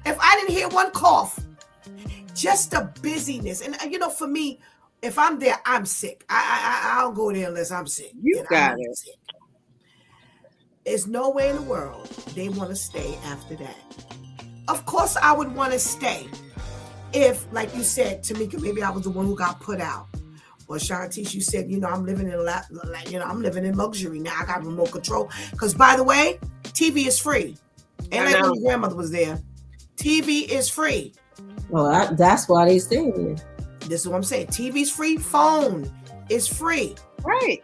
If I didn't hear one cough, just the busyness. And for me, if I'm there, I'm sick. I don't go there unless I'm sick. You got it. Sick. There's no way in the world they want to stay after that. Of course, I would want to stay if, like you said, Tamika, maybe I was the one who got put out. Or Shantice, you said, I'm living I'm living in luxury now. I got remote control. Because by the way, TV is free. And like when your grandmother was there, TV is free. Well, that's why they stay there. This is what I'm saying. TV's free. Phone is free. Right.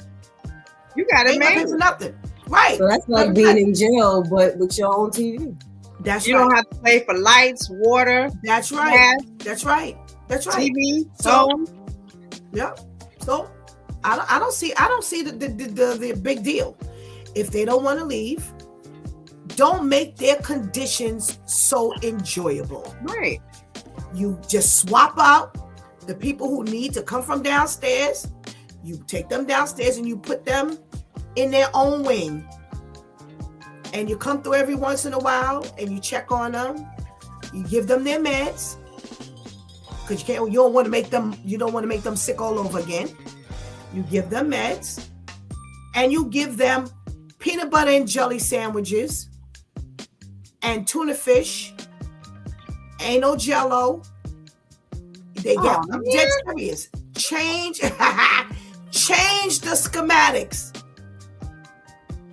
You got it, man. For nothing. Right. So that's like being in jail, but with your own TV. That's you don't have to pay for lights, water. That's right. Gas, that's right. TV, phone. Yep. So I don't see the big deal. If they don't want to leave, don't make their conditions so enjoyable. Right. You just swap out the people who need to come from downstairs. You take them downstairs and you put them in their own wing. And you come through every once in a while and you check on them. You give them their meds. Because you don't want to make them sick all over again. You give them meds. And you give them peanut butter and jelly sandwiches and tuna fish. Ain't no Jello. They get dead serious. Change the schematics.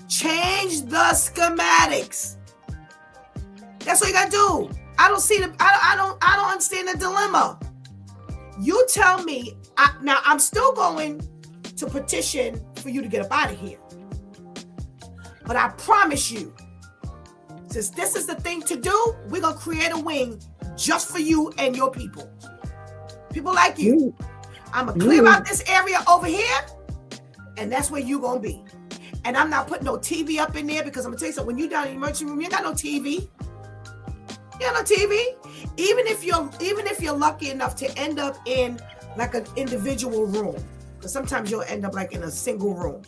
Change the schematics. That's what you gotta do. I don't understand the dilemma. You tell me. Now I'm still going to petition for you to get up out of here. But I promise you, since this is the thing to do, we're gonna create a wing just for you and your people. People like you. I'm gonna clear out this area over here, and that's where you're gonna be. And I'm not putting no TV up in there because I'm gonna tell you something. When you're down in the emergency room, you ain't got no TV. You got no TV. Even if you're lucky enough to end up in like an individual room, because sometimes you'll end up like in a single room.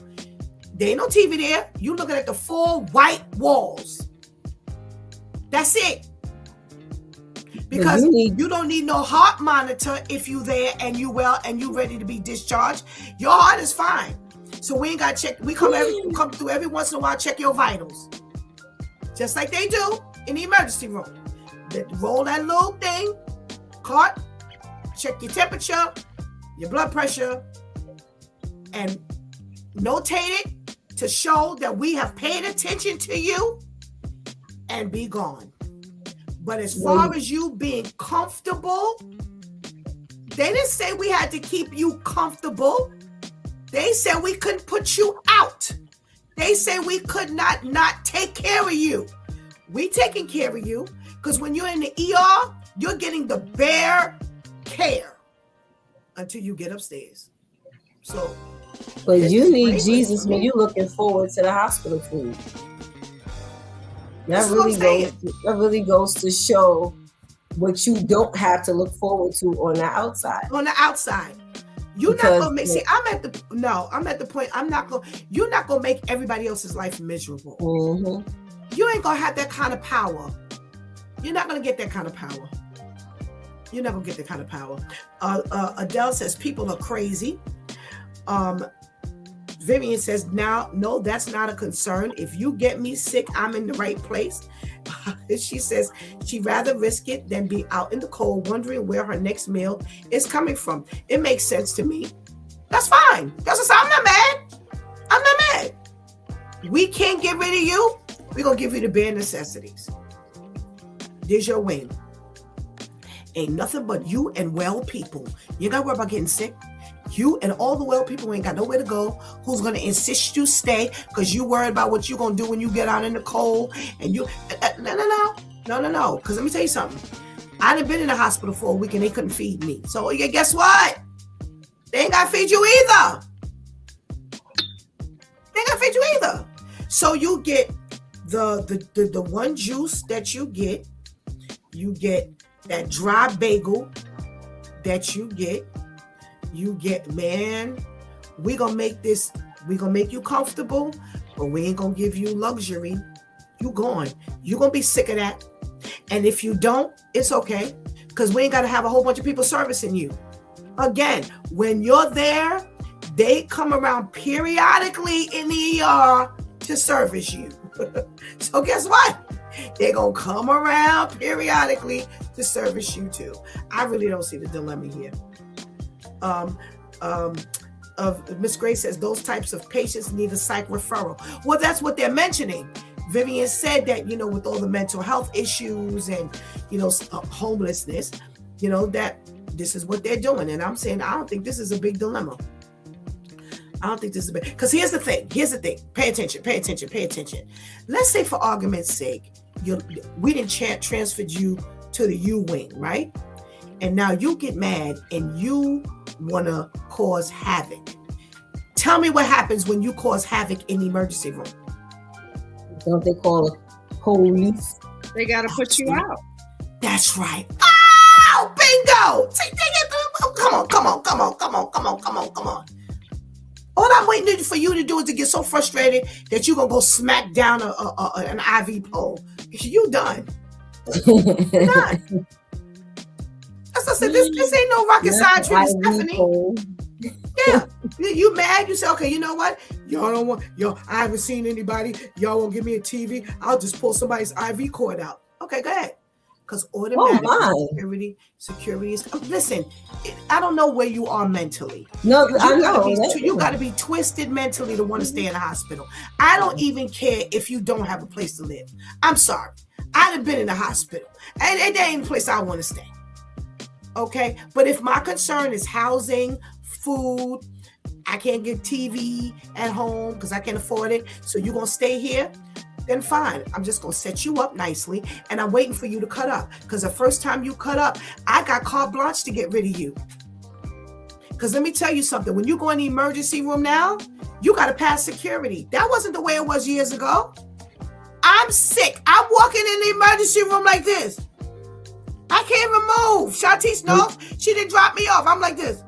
There ain't no TV there. You looking at the 4 white walls. That's it. Because you don't need no heart monitor if you there and you well and you ready to be discharged. Your heart is fine. So we ain't got to check. We come through every once in a while, check your vitals. Just like they do in the emergency room. They roll that little thing, cart, check your temperature, your blood pressure, and notate it to show that we have paid attention to you and be gone. But as far as you being comfortable, they didn't say we had to keep you comfortable. They said we couldn't put you out. They said we could not take care of you. We taking care of you because when you're in the ER, you're getting the bare care until you get upstairs. So, but you need Jesus when you're looking forward to the hospital food. That really goes to show what you don't have to look forward to on the outside. On the outside. You're not gonna make I'm at the point you're not gonna make everybody else's life miserable. Mm-hmm. You ain't gonna have that kind of power. You're not gonna get that kind of power. You're not gonna get that kind of power. Adele says people are crazy. Vivian says, no, that's not a concern. If you get me sick, I'm in the right place. She says she'd rather risk it than be out in the cold wondering where her next meal is coming from. It makes sense to me. That's fine. I'm not mad. We can't get rid of you. We're going to give you the bare necessities. There's your wing. Ain't nothing but you and well people. You got to worry about getting sick. You and all the well people who ain't got nowhere to go, who's going to insist you stay because you worried about what you're going to do when you get out in the cold. And you, no. Because let me tell you something. I done been in the hospital for a week and they couldn't feed me. So guess what? They ain't got to feed you either. So you get the one juice that you get that dry bagel that you get, man, we're going to make you comfortable, but we ain't going to give you luxury. You're going to be sick of that. And if you don't, it's okay, because we ain't got to have a whole bunch of people servicing you. Again, when you're there, they come around periodically in the ER to service you. So guess what? They're going to come around periodically to service you too. I really don't see the dilemma here. Miss Grace says those types of patients need a psych referral. Well, that's what they're mentioning. Vivian said that, with all the mental health issues and, homelessness, that this is what they're doing. And I'm saying, I don't think this is a big dilemma. Because here's the thing. Pay attention. Let's say for argument's sake, we didn't transfer you to the U wing, right? And now you get mad and you want to cause havoc. Tell me what happens when you cause havoc in the emergency room. Don't they call it police? They got to put you out. That's right. Oh, bingo! See, come on. All I'm waiting for you to do is to get so frustrated that you're going to go smack down an IV pole. You done. You're done. As I said, this ain't no rocket science for Stephanie. Yeah. You mad? You say, okay, you know what? Y'all don't want, I haven't seen anybody. Y'all won't give me a TV. I'll just pull somebody's IV cord out. Okay, go ahead. Because automatic security is, listen, I don't know where you are mentally. No, I know. You got to be twisted mentally to want to stay in the hospital. I don't even care if you don't have a place to live. I'm sorry. I'd have been in the hospital. And that ain't a place I want to stay. Okay? But if my concern is housing, food, I can't get TV at home because I can't afford it, so you're going to stay here, then fine. I'm just going to set you up nicely, and I'm waiting for you to cut up, because the first time you cut up, I got carte blanche to get rid of you. Because let me tell you something. When you go in the emergency room now, you got to pass security. That wasn't the way it was years ago. I'm sick. I'm walking in the emergency room like this. I can't even move. Shantice knows. She didn't drop me off. I'm like this.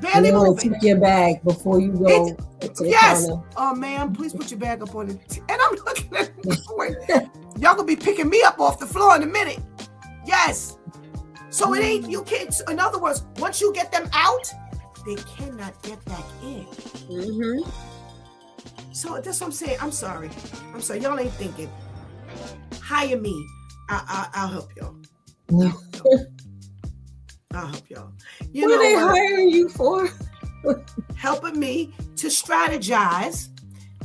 Barely moving. Take your bag before you go to the counter. Oh, ma'am, please put your bag up on it. And I'm looking at it. Y'all gonna be picking me up off the floor in a minute. Yes. So it ain't, you can't, in other words, once you get them out, they cannot get back in. Mm-hmm. So that's what I'm saying. I'm sorry. Y'all ain't thinking. Hire me. I'll help y'all. I'll help y'all. What are they hiring you for? Helping me to strategize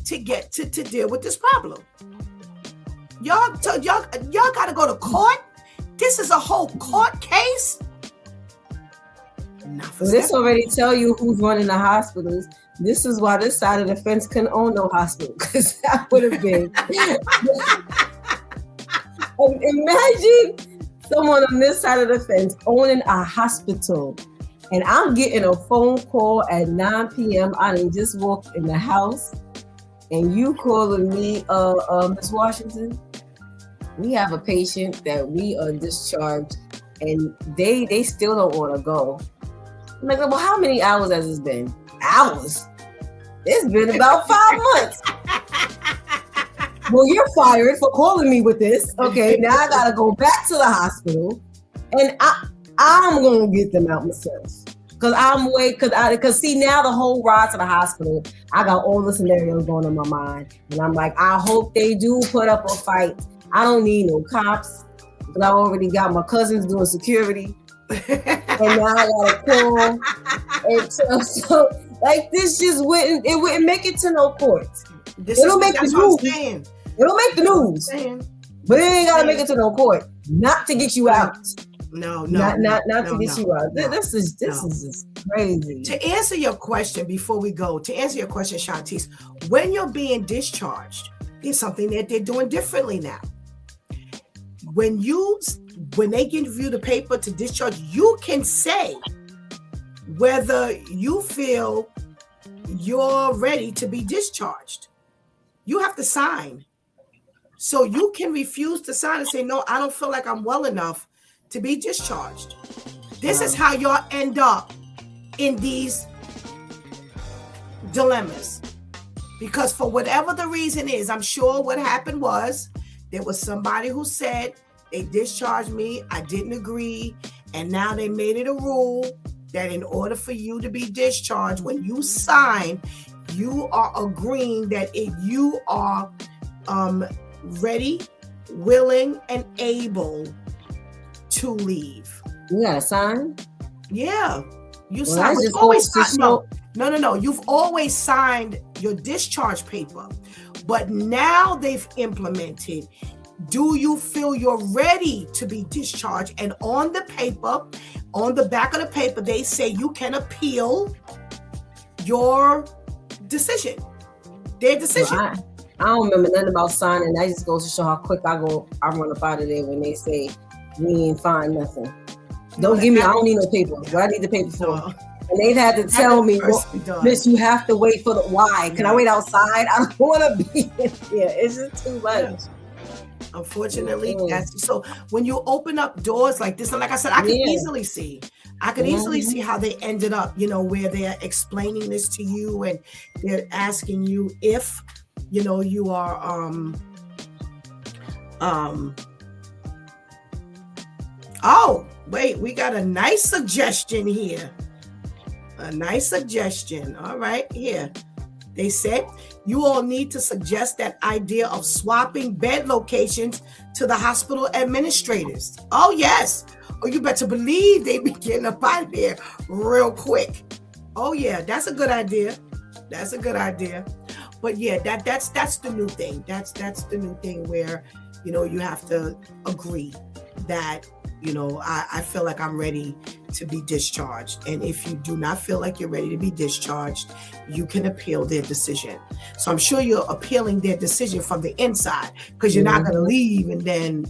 to get to deal with this problem. Y'all gotta go to court. This is a whole court case. Well, this already tell you who's running the hospitals. This is why this side of the fence couldn't own no hospital, because that would have been. Imagine someone on this side of the fence owning a hospital, and I'm getting a phone call at 9 p.m. I done just walked in the house, and you calling me, Ms. Washington, we have a patient that we are discharged, and they still don't want to go. I'm like, well, how many hours has this been? Hours. It's been about 5 months. Well, you're fired for calling me with this. Okay, now I gotta go back to the hospital, and I'm gonna get them out myself. Cause see, now the whole ride to the hospital, I got all the scenarios going in my mind, and I'm like, I hope they do put up a fight. I don't need no cops, but I already got my cousins doing security, and now I gotta call. And so like this just wouldn't make it to no court. It'll make the news. It'll make the news, but it ain't gotta make it to no court. Not to get you out. No, not to get you out. This is just crazy. To answer your question, before we go, Shantice, when you're being discharged, there's something that they're doing differently now. When they give you the paper to discharge, you can say whether you feel you're ready to be discharged. You have to sign. So you can refuse to sign and say, no, I don't feel like I'm well enough to be discharged. This is how y'all end up in these dilemmas. Because for whatever the reason is, I'm sure what happened was there was somebody who said they discharged me, I didn't agree, and now they made it a rule that in order for you to be discharged, when you sign, you are agreeing that if you are ready, willing, and able to leave. You gotta sign? Yeah. You sign. You've always signed. No. You've always signed your discharge paper. But now they've implemented, do you feel you're ready to be discharged? And on the paper, on the back of the paper, they say you can appeal your decision. Their decision. Well, I don't remember nothing about signing. That just goes to show how quick I run up out of there when they say we ain't find nothing. I don't need no paper. What I need the paper for? And they've had to tell me, well, First be done. Miss, you have to wait for the why. Can I wait outside? I don't want to be in here. It's just too much. Unfortunately, that's so. When you open up doors like this, and like I said, I can easily see. I could easily see how they ended up, where they're explaining this to you and they're asking you if, you are, oh, wait, we got a nice suggestion here. A nice suggestion. All right, here. They said you all need to suggest that idea of swapping bed locations to the hospital administrators. Oh, yes. Oh, you better believe they be getting up out of there real quick. Oh, yeah, that's a good idea. That's a good idea. But yeah, that's the new thing. That's the new thing where, you have to agree that, I feel like I'm ready to be discharged. And if you do not feel like you're ready to be discharged, you can appeal their decision. So I'm sure you're appealing their decision from the inside, because you're not going to leave and then,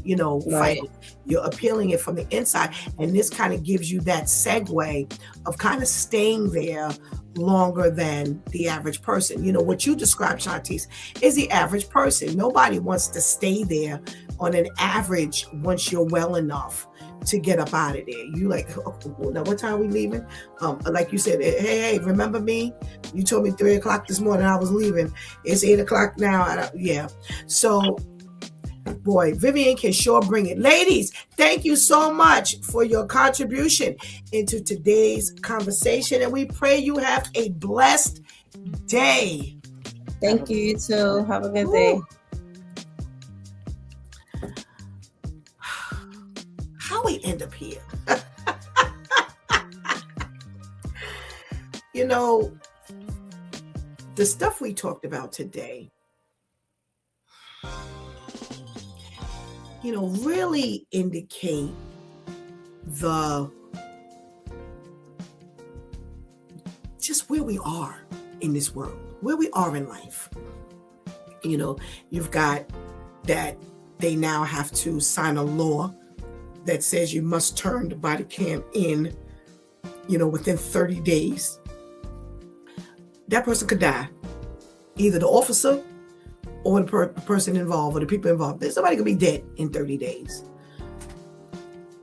fight. You're appealing it from the inside. And this kind of gives you that segue of kind of staying there longer than the average person. What you described, Shantice, is the average person. Nobody wants to stay there on an average once you're well enough to get up out of there. You like, now what time are we leaving? Like you said, hey, remember me? You told me 3:00 this morning I was leaving. It's 8:00 now. So, boy, Vivian can sure bring it. Ladies, thank you so much for your contribution into today's conversation. And we pray you have a blessed day. Thank you too. Have a good day. How we end up here? The stuff we talked about today, really indicate just where we are in this world, where we are in life. You've got that they now have to sign a law that says you must turn the body cam in, within 30 days. That person could die. Either the officer or the person involved or the people involved. Somebody could be dead in 30 days.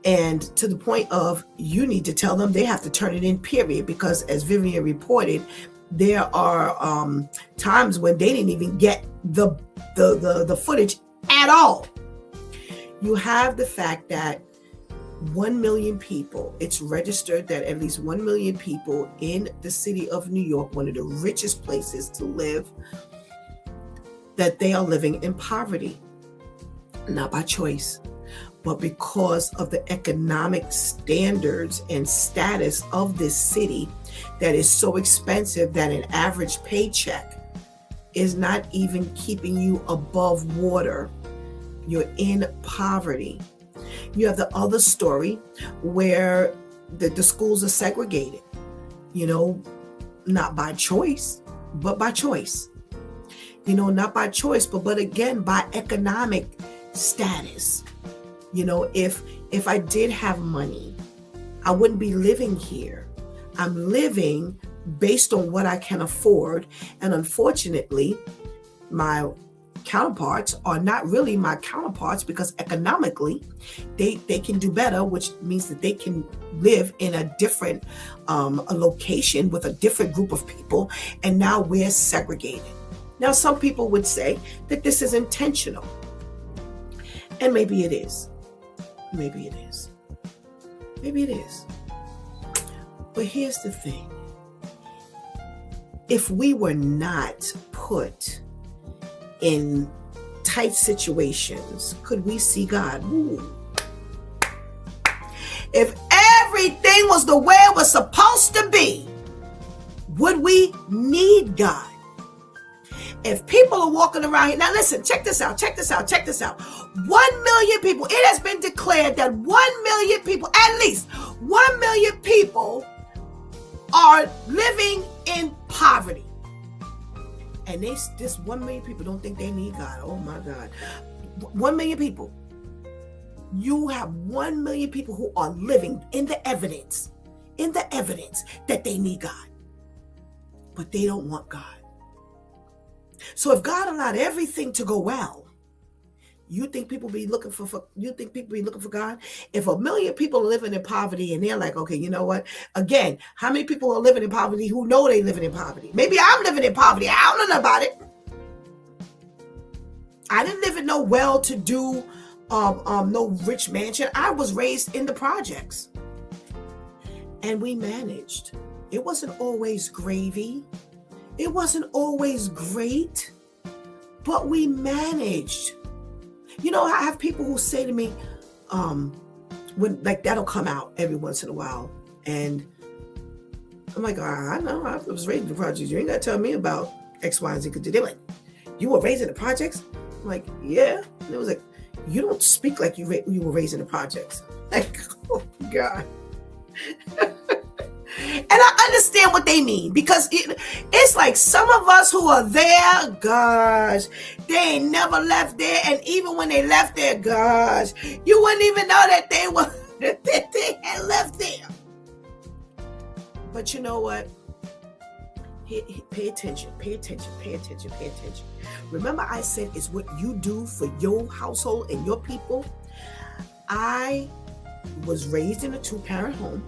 And to the point of you need to tell them they have to turn it in, period. Because as Vivian reported, there are times when they didn't even get the footage at all. You have the fact that 1 million people, it's registered that at least 1 million people in the city of New York, one of the richest places to live, that they are living in poverty, not by choice, but because of the economic standards and status of this city that is so expensive that an average paycheck is not even keeping you above water. You're in poverty. You have the other story where the schools are segregated, not by choice, but by choice. Not by choice, but again, by economic status. If I did have money, I wouldn't be living here. I'm living based on what I can afford. And unfortunately, my counterparts are not really my counterparts, because economically they can do better, which means that they can live in a different a location with a different group of people. And now we're segregated. Now, some people would say that this is intentional. And maybe it is. Maybe it is. Maybe it is. But here's the thing. If we were not put in tight situations, could we see God? Ooh. If everything was the way it was supposed to be, would we need God? If people are walking around here, now listen, check this out. 1 million people, it has been declared that 1 million people, at least 1 million people are living in poverty. And this 1 million people don't think they need God. Oh my God. 1 million people. You have 1 million people who are living in the evidence in the evidence that they need God, but they don't want God. So if God allowed everything to go well, you think people be looking for God? If 1 million people are living in poverty and they're like, okay, you know what? Again, how many people are living in poverty who know they living in poverty? Maybe I'm living in poverty. I don't know about it. I didn't live in no well-to-do, no rich mansion. I was raised in the projects. And we managed. It wasn't always gravy. It wasn't always great, but we managed. You know, I have people who say to me, when like that'll come out every once in a while, and I'm like, I know, I was raised in the projects. You ain't gotta tell me about X, Y, and Z. Because they're like, you were raised in the projects? I'm like, yeah. And it was like, you don't speak like you were raised in the projects. Like, oh God. And I understand what they mean, because it's like some of us who are there, gosh, they ain't never left there. And even when they left there, gosh, you wouldn't even know that they had left there. But you know what? Pay attention. Remember I said it's what you do for your household and your people. I was raised in a 2-parent home,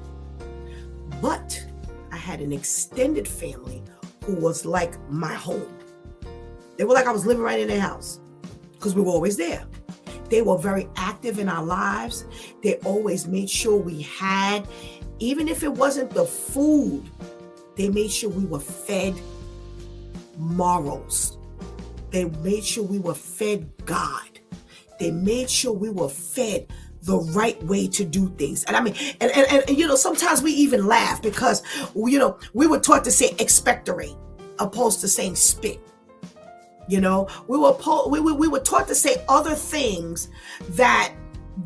but I had an extended family who was like my home. They were like I was living right in their house because we were always there. They were very active in our lives. They always made sure we had, even if it wasn't the food, they made sure we were fed morals. They made sure we were fed God. They made sure we were fed the right way to do things. And I mean, and you know, sometimes we even laugh because, you know, we were taught to say expectorate opposed to saying spit. You know, we were taught to say other things that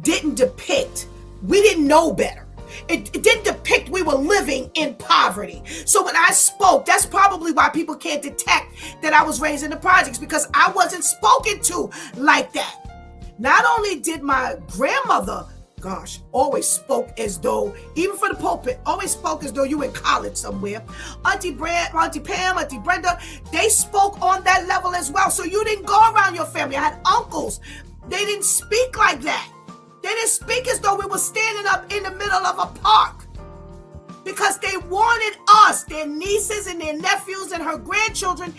didn't depict, we didn't know better. It didn't depict we were living in poverty. So when I spoke, that's probably why people can't detect that I was raised in the projects, because I wasn't spoken to like that. Not only did my grandmother, gosh, always spoke as though, even for the pulpit, always spoke as though you in college somewhere. Auntie Pam, Auntie Brenda, they spoke on that level as well. So you didn't go around your family. I had uncles. They didn't speak like that. They didn't speak as though we were standing up in the middle of a park, because they wanted us, their nieces and their nephews and her grandchildren.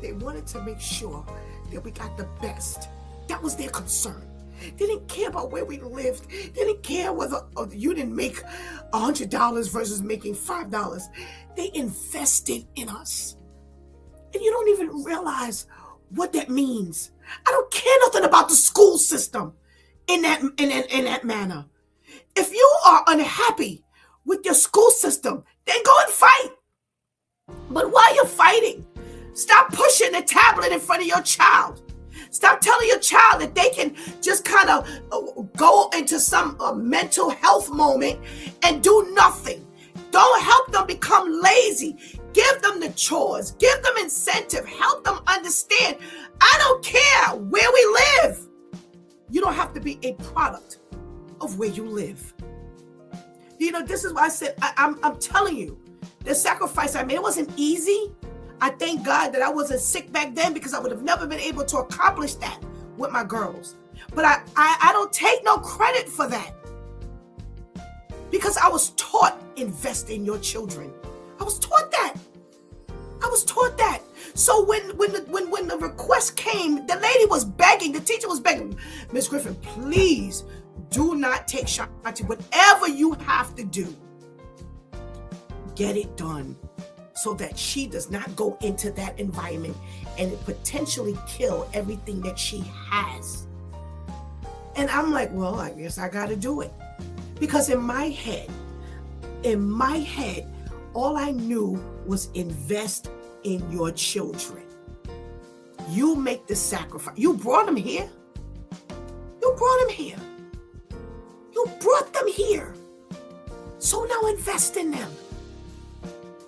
They wanted to make sure that we got the best. That was their concern. They didn't care about where we lived. They didn't care whether you didn't make $100 versus making $5. They invested in us. And you don't even realize what that means. I don't care nothing about the school system in that manner. If you are unhappy with your school system, then go and fight. But while you're fighting, stop pushing the tablet in front of your child. Stop telling your child that they can just kind of go into some mental health moment and do nothing. Don't help them become lazy. Give them the chores. Give them incentive. Help them understand. I don't care where we live. You don't have to be a product of where you live. You know, this is why I said, I'm telling you, the sacrifice I made, it wasn't easy. I thank God that I wasn't sick back then, because I would have never been able to accomplish that with my girls. But I don't take no credit for that, because I was taught, invest in your children. I was taught that. So when the request came, the lady was begging, the teacher was begging, Miss Griffin, please do not take Shanti. Whatever you have to do, get it done, so that she does not go into that environment and potentially kill everything that she has. And I'm like, well, I guess I got to do it. Because in my head, all I knew was invest in your children. You make the sacrifice. You brought them here. You brought them here. So now invest in them.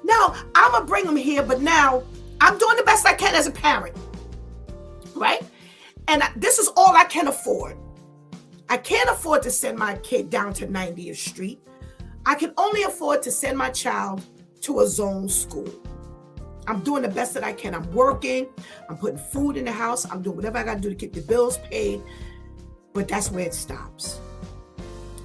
Now, I'm going to bring them here, but now I'm doing the best I can as a parent, right? And this is all I can afford. I can't afford to send my kid down to 90th Street. I can only afford to send my child to a zone school. I'm doing the best that I can. I'm working. I'm putting food in the house. I'm doing whatever I got to do to get the bills paid. But that's where it stops.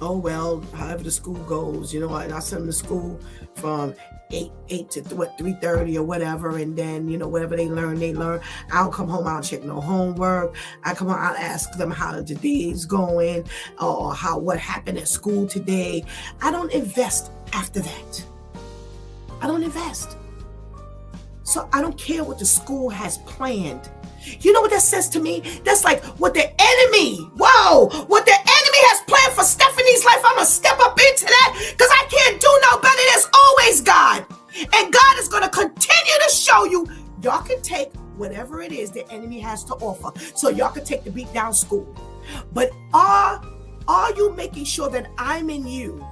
Oh, well, however the school goes, you know, I send them to school from 8 to 3:30 or whatever. And then, you know, whatever they learn, they learn. I'll come home. I'll check no homework. I come home. I'll ask them how the day's going or what happened at school today. I don't invest after that. I don't invest. So I don't care what the school has planned. You know what that says to me? That's like what the enemy, what the enemy has planned for Stephanie's life. I'm going to step up into that because I can't do no better. There's always God. And God is going to continue to show you. Y'all can take whatever it is the enemy has to offer. So y'all can take the beat down school. But are you making sure that I'm in you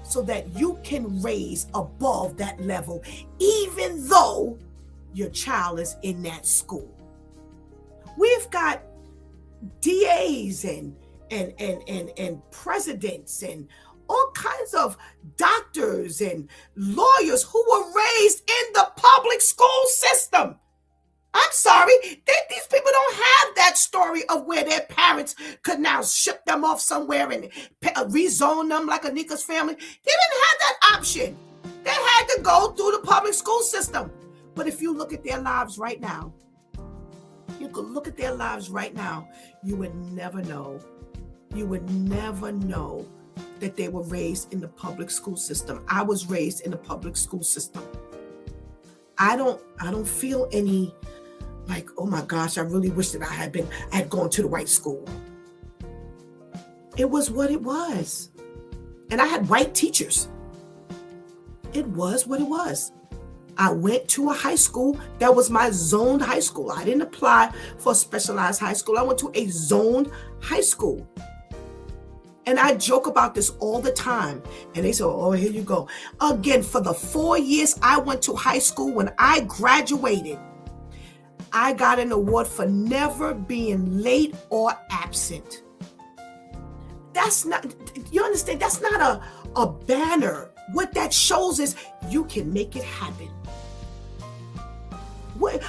so that you can raise above that level, even though your child is in that school? We've got DAs and presidents and all kinds of doctors and lawyers who were raised in the public school system. I'm sorry, these people don't have that story of where their parents could now ship them off somewhere and rezone them like Anika's family. They didn't have that option. They had to go through the public school system. But if you look at their lives right now, you could look at their lives right now, you would never know. You would never know that they were raised in the public school system. I was raised in the public school system. I don't feel any like, oh my gosh, I really wish that I had gone to the white school. It was what it was. And I had white teachers. It was what it was. I went to a high school that was my zoned high school. I didn't apply for a specialized high school. I went to a zoned high school. And I joke about this all the time. And they say, oh, here you go. Again, for the 4 years I went to high school, when I graduated, I got an award for never being late or absent. That's not, you understand? That's not a banner. What that shows is you can make it happen. Could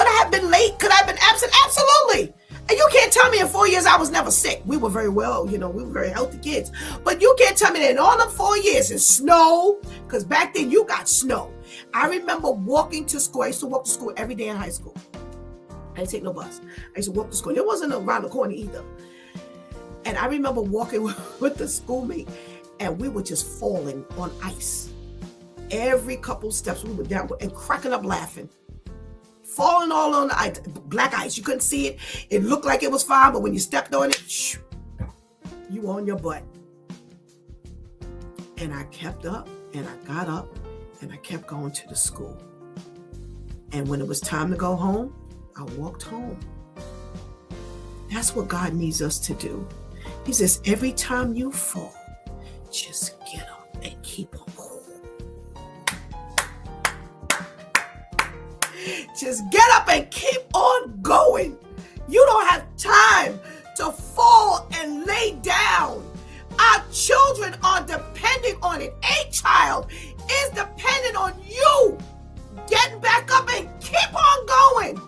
I have been late? Could I have been absent? Absolutely. And you can't tell me in 4 years I was never sick. We were very well, we were very healthy kids. But you can't tell me that in all the 4 years in snow, because back then you got snow. I remember walking to school. I used to walk to school every day in high school. I didn't take no bus. I used to walk to school. It wasn't around the corner either. And I remember walking with the schoolmate, and we were just falling on ice. Every couple steps we were down and cracking up laughing. Falling all on the ice, black ice. You couldn't see it. It looked like it was fine, but when you stepped on it, shoo, you on your butt. And I kept up, and I got up, and I kept going to the school. And when it was time to go home, I walked home. That's what God needs us to do. He says, every time you fall, just get up and keep on going. Just get up and keep on going. You don't have time to fall and lay down. Our children are depending on it. A child is dependent on you getting back up and keep on going.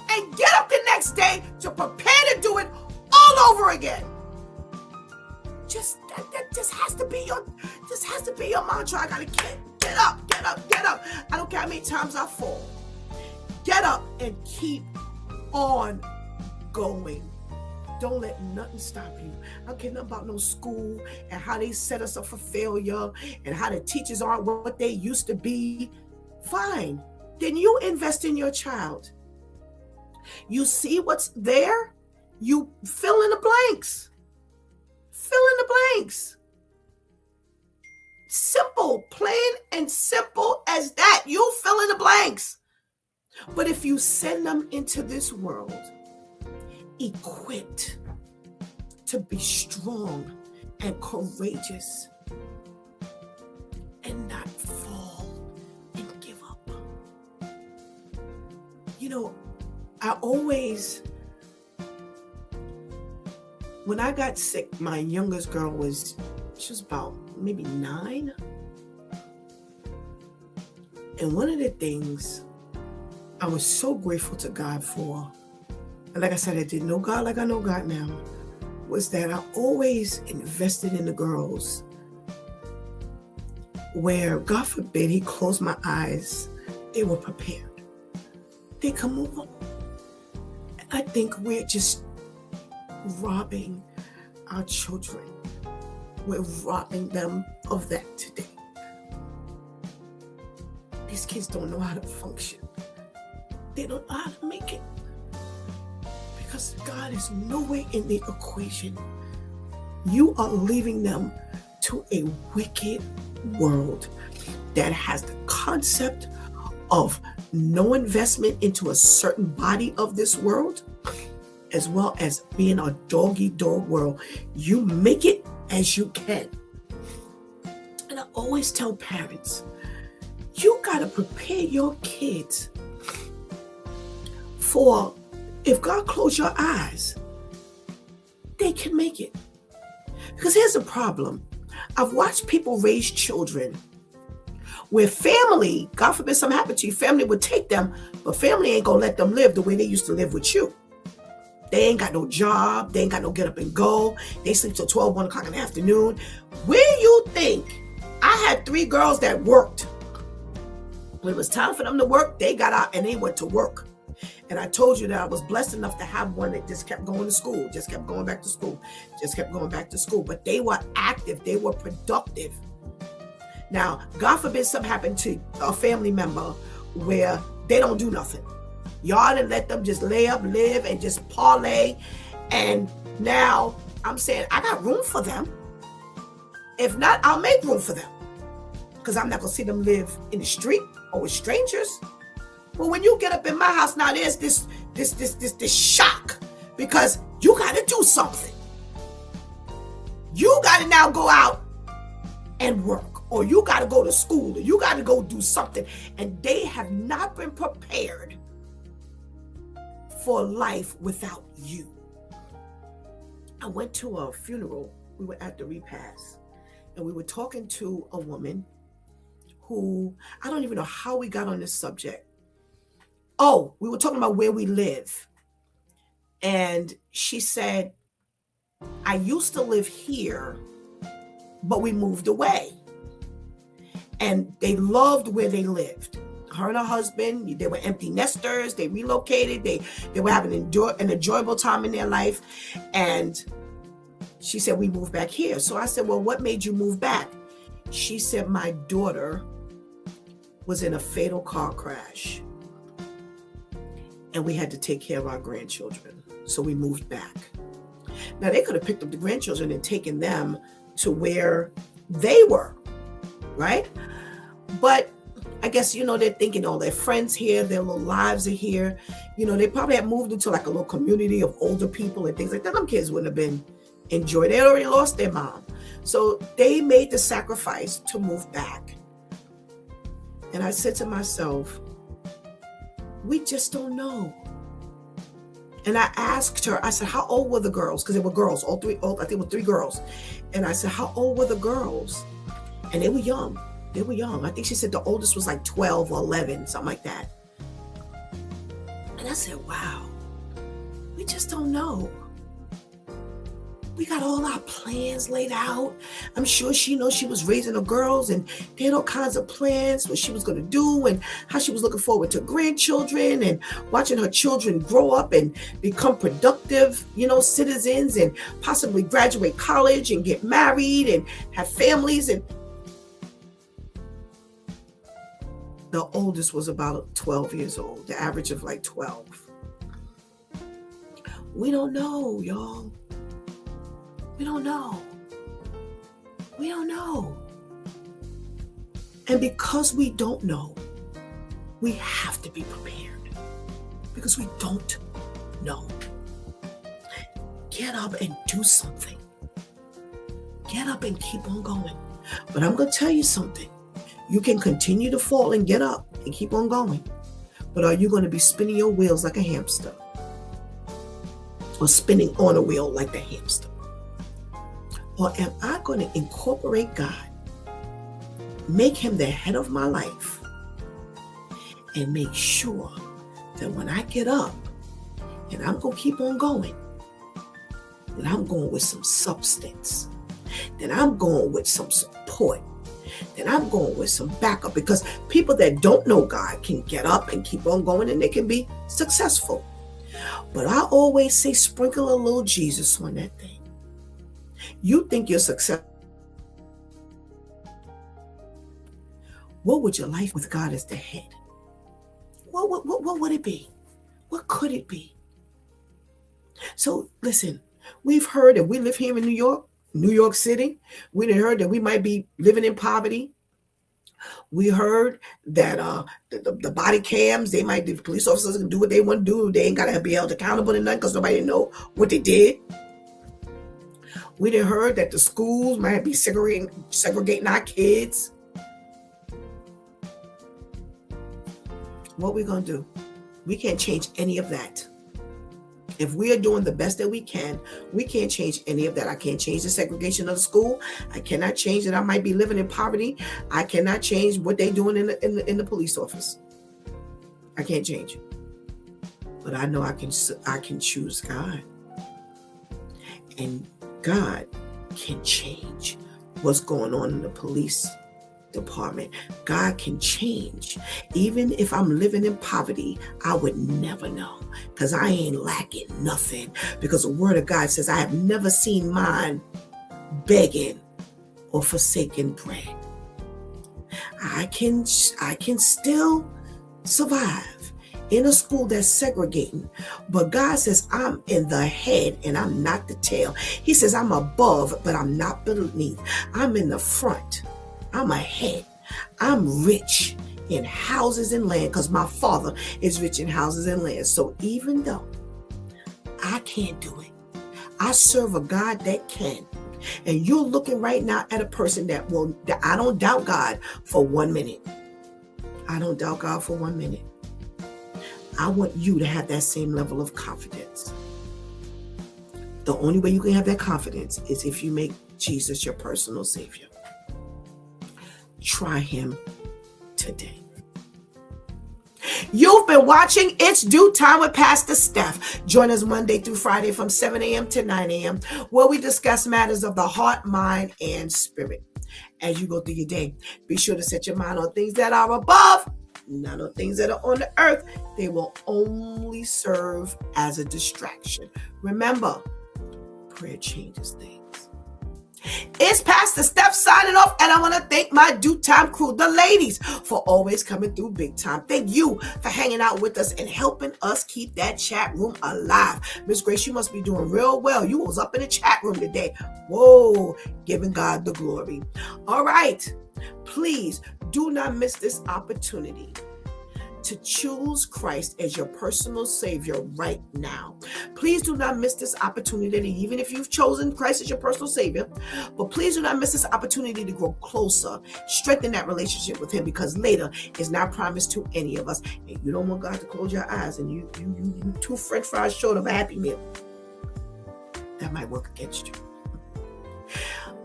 And get up the next day to prepare to do it all over again. That just has to be your mantra. I gotta get up. I don't care how many times I fall. Get up and keep on going. Don't let nothing stop you. I don't care nothing about no school and how they set us up for failure and how the teachers aren't what they used to be. Fine. Then you invest in your child. You see what's there, you fill in the blanks. Fill in the blanks. Simple, plain and simple as that. You fill in the blanks. But if you send them into this world equipped to be strong and courageous and not fall and give up. always, when I got sick, my youngest girl she was about maybe 9. And one of the things I was so grateful to God for, and like I said, I didn't know God like I know God now, was that I always invested in the girls where, God forbid, He closed my eyes, they were prepared. They can move on. And I think we're just robbing our children. We're robbing them of that today. These kids don't know how to function. They don't know how to make it. Because God is nowhere in the equation. You are leaving them to a wicked world that has the concept of no investment into a certain body of this world, as well as being a dog-eat-dog world. You make it as you can. And I always tell parents, you got to prepare your kids for, if God close your eyes, they can make it. Because here's the problem. I've watched people raise children where family, God forbid something happened to you, family would take them, but family ain't gonna let them live the way they used to live with you. They ain't got no job. They ain't got no get up and go. They sleep till 12, 1 o'clock in the afternoon. Where you think? I had 3 girls that worked. When it was time for them to work, they got out and they went to work. And I told you that I was blessed enough to have one that just kept going to school, just kept going back to school, just kept going back to school. But they were active. They were productive. Now, God forbid something happened to a family member where they don't do nothing. Y'all didn't let them just lay up, live, and just parlay. And now I'm saying I got room for them. If not, I'll make room for them. Because I'm not going to see them live in the street or with strangers. But when you get up in my house now, there's this shock because you got to do something. You got to now go out and work, or you got to go to school, or you got to go do something. And they have not been prepared for life without you. I went to a funeral. We were at the repast, and we were talking to a woman who, I don't even know how we got on this subject. Oh, we were talking about where we live. And she said, I used to live here, but we moved away. And they loved where they lived. Her and her husband, they were empty nesters. They relocated. They were having an enjoyable time in their life. And she said, we moved back here. So I said, well, what made you move back? She said, my daughter was in a fatal car crash. And we had to take care of our grandchildren. So we moved back. Now, they could have picked up the grandchildren and taken them to where they were, right? But I guess, they're thinking all their friends here, their little lives are here. They probably had moved into like a little community of older people and things like that. Them kids wouldn't have been enjoyed. They had already lost their mom. So they made the sacrifice to move back. And I said to myself, we just don't know. And I asked her, I said, how old were the girls? Because they were girls, I think it were 3 girls. And I said, how old were the girls? And they were young. They were young. I think she said the oldest was like 12 or 11, something like that. And I said, wow, we just don't know. We got all our plans laid out. I'm sure she was raising her girls and they had all kinds of plans, what she was going to do and how she was looking forward to grandchildren and watching her children grow up and become productive, citizens and possibly graduate college and get married and have families. And the oldest was about 12 years old, the average of like 12. We don't know, y'all. We don't know. We don't know. And because we don't know, we have to be prepared. Because we don't know. Get up and do something. Get up and keep on going. But I'm going to tell you something. You can continue to fall and get up and keep on going. But are you going to be spinning your wheels like a hamster? or spinning on a wheel like the hamster? Or am I going to incorporate God, make him the head of my life, and make sure that when I get up and I'm going to keep on going, that I'm going with some substance, that I'm going with some support, that I'm going with some backup, because people that don't know God can get up and keep on going and they can be successful. But I always say, sprinkle a little Jesus on that thing. You think you're successful. What would your life with God as the head? What would it be? What could it be? So listen, we've heard that we live here in New York City. We heard that we might be living in poverty. We heard that the body cams, the police officers can do what they want to do. They ain't got to be held accountable to nothing because nobody know what they did. We done heard that the schools might be segregating our kids. What we gonna do? We can't change any of that. If we are doing the best that we can't change any of that. I can't change the segregation of the school. I cannot change that I might be living in poverty. I cannot change what they're doing in the police office. I can't change it. But I know I can choose God. And God can change what's going on in the police department. God can change. Even if I'm living in poverty, I would never know, because I ain't lacking nothing, because the word of God says I have never seen mine begging or forsaken bread. I can still survive in a school that's segregating, but God says I'm in the head and I'm not the tail. He says I'm above, but I'm not beneath. I'm in the front. I'm ahead. I'm rich in houses and land because my Father is rich in houses and land. So even though I can't do it, I serve a God that can. And you're looking right now at a person that I don't doubt God for 1 minute. I don't doubt God for 1 minute. I want you to have that same level of confidence. The only way you can have that confidence is if you make Jesus your personal Savior. Try him today. You've been watching It's Due Time with Pastor Steph. Join us Monday through Friday from 7 a.m. to 9 a.m. where we discuss matters of the heart, mind, and spirit. As you go through your day, be sure to set your mind on things that are above, not on things that are on the earth. They will only serve as a distraction. Remember, prayer changes things. It's Pastor Steph signing off, and I want to thank my Due Time crew, the ladies, for always coming through big time. Thank you for hanging out with us and helping us keep that chat room alive. Miss Grace, you must be doing real well. You was up in the chat room today. Whoa, giving God the glory. All right, please do not miss this opportunity to choose Christ as your personal Savior right now. Please do not miss this opportunity, even if you've chosen Christ as your personal Savior, but please do not miss this opportunity to grow closer, strengthen that relationship with him, because later is not promised to any of us. And you don't want God to close your eyes and you two French fries short of a Happy Meal. That might work against you.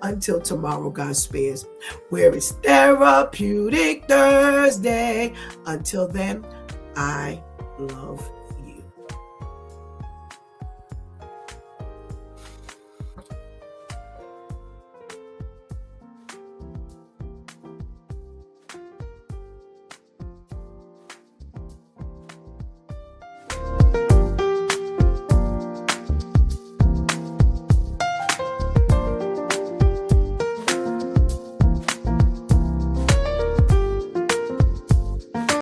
Until tomorrow, God spares, where it's Therapeutic Thursday. Until then, I love you.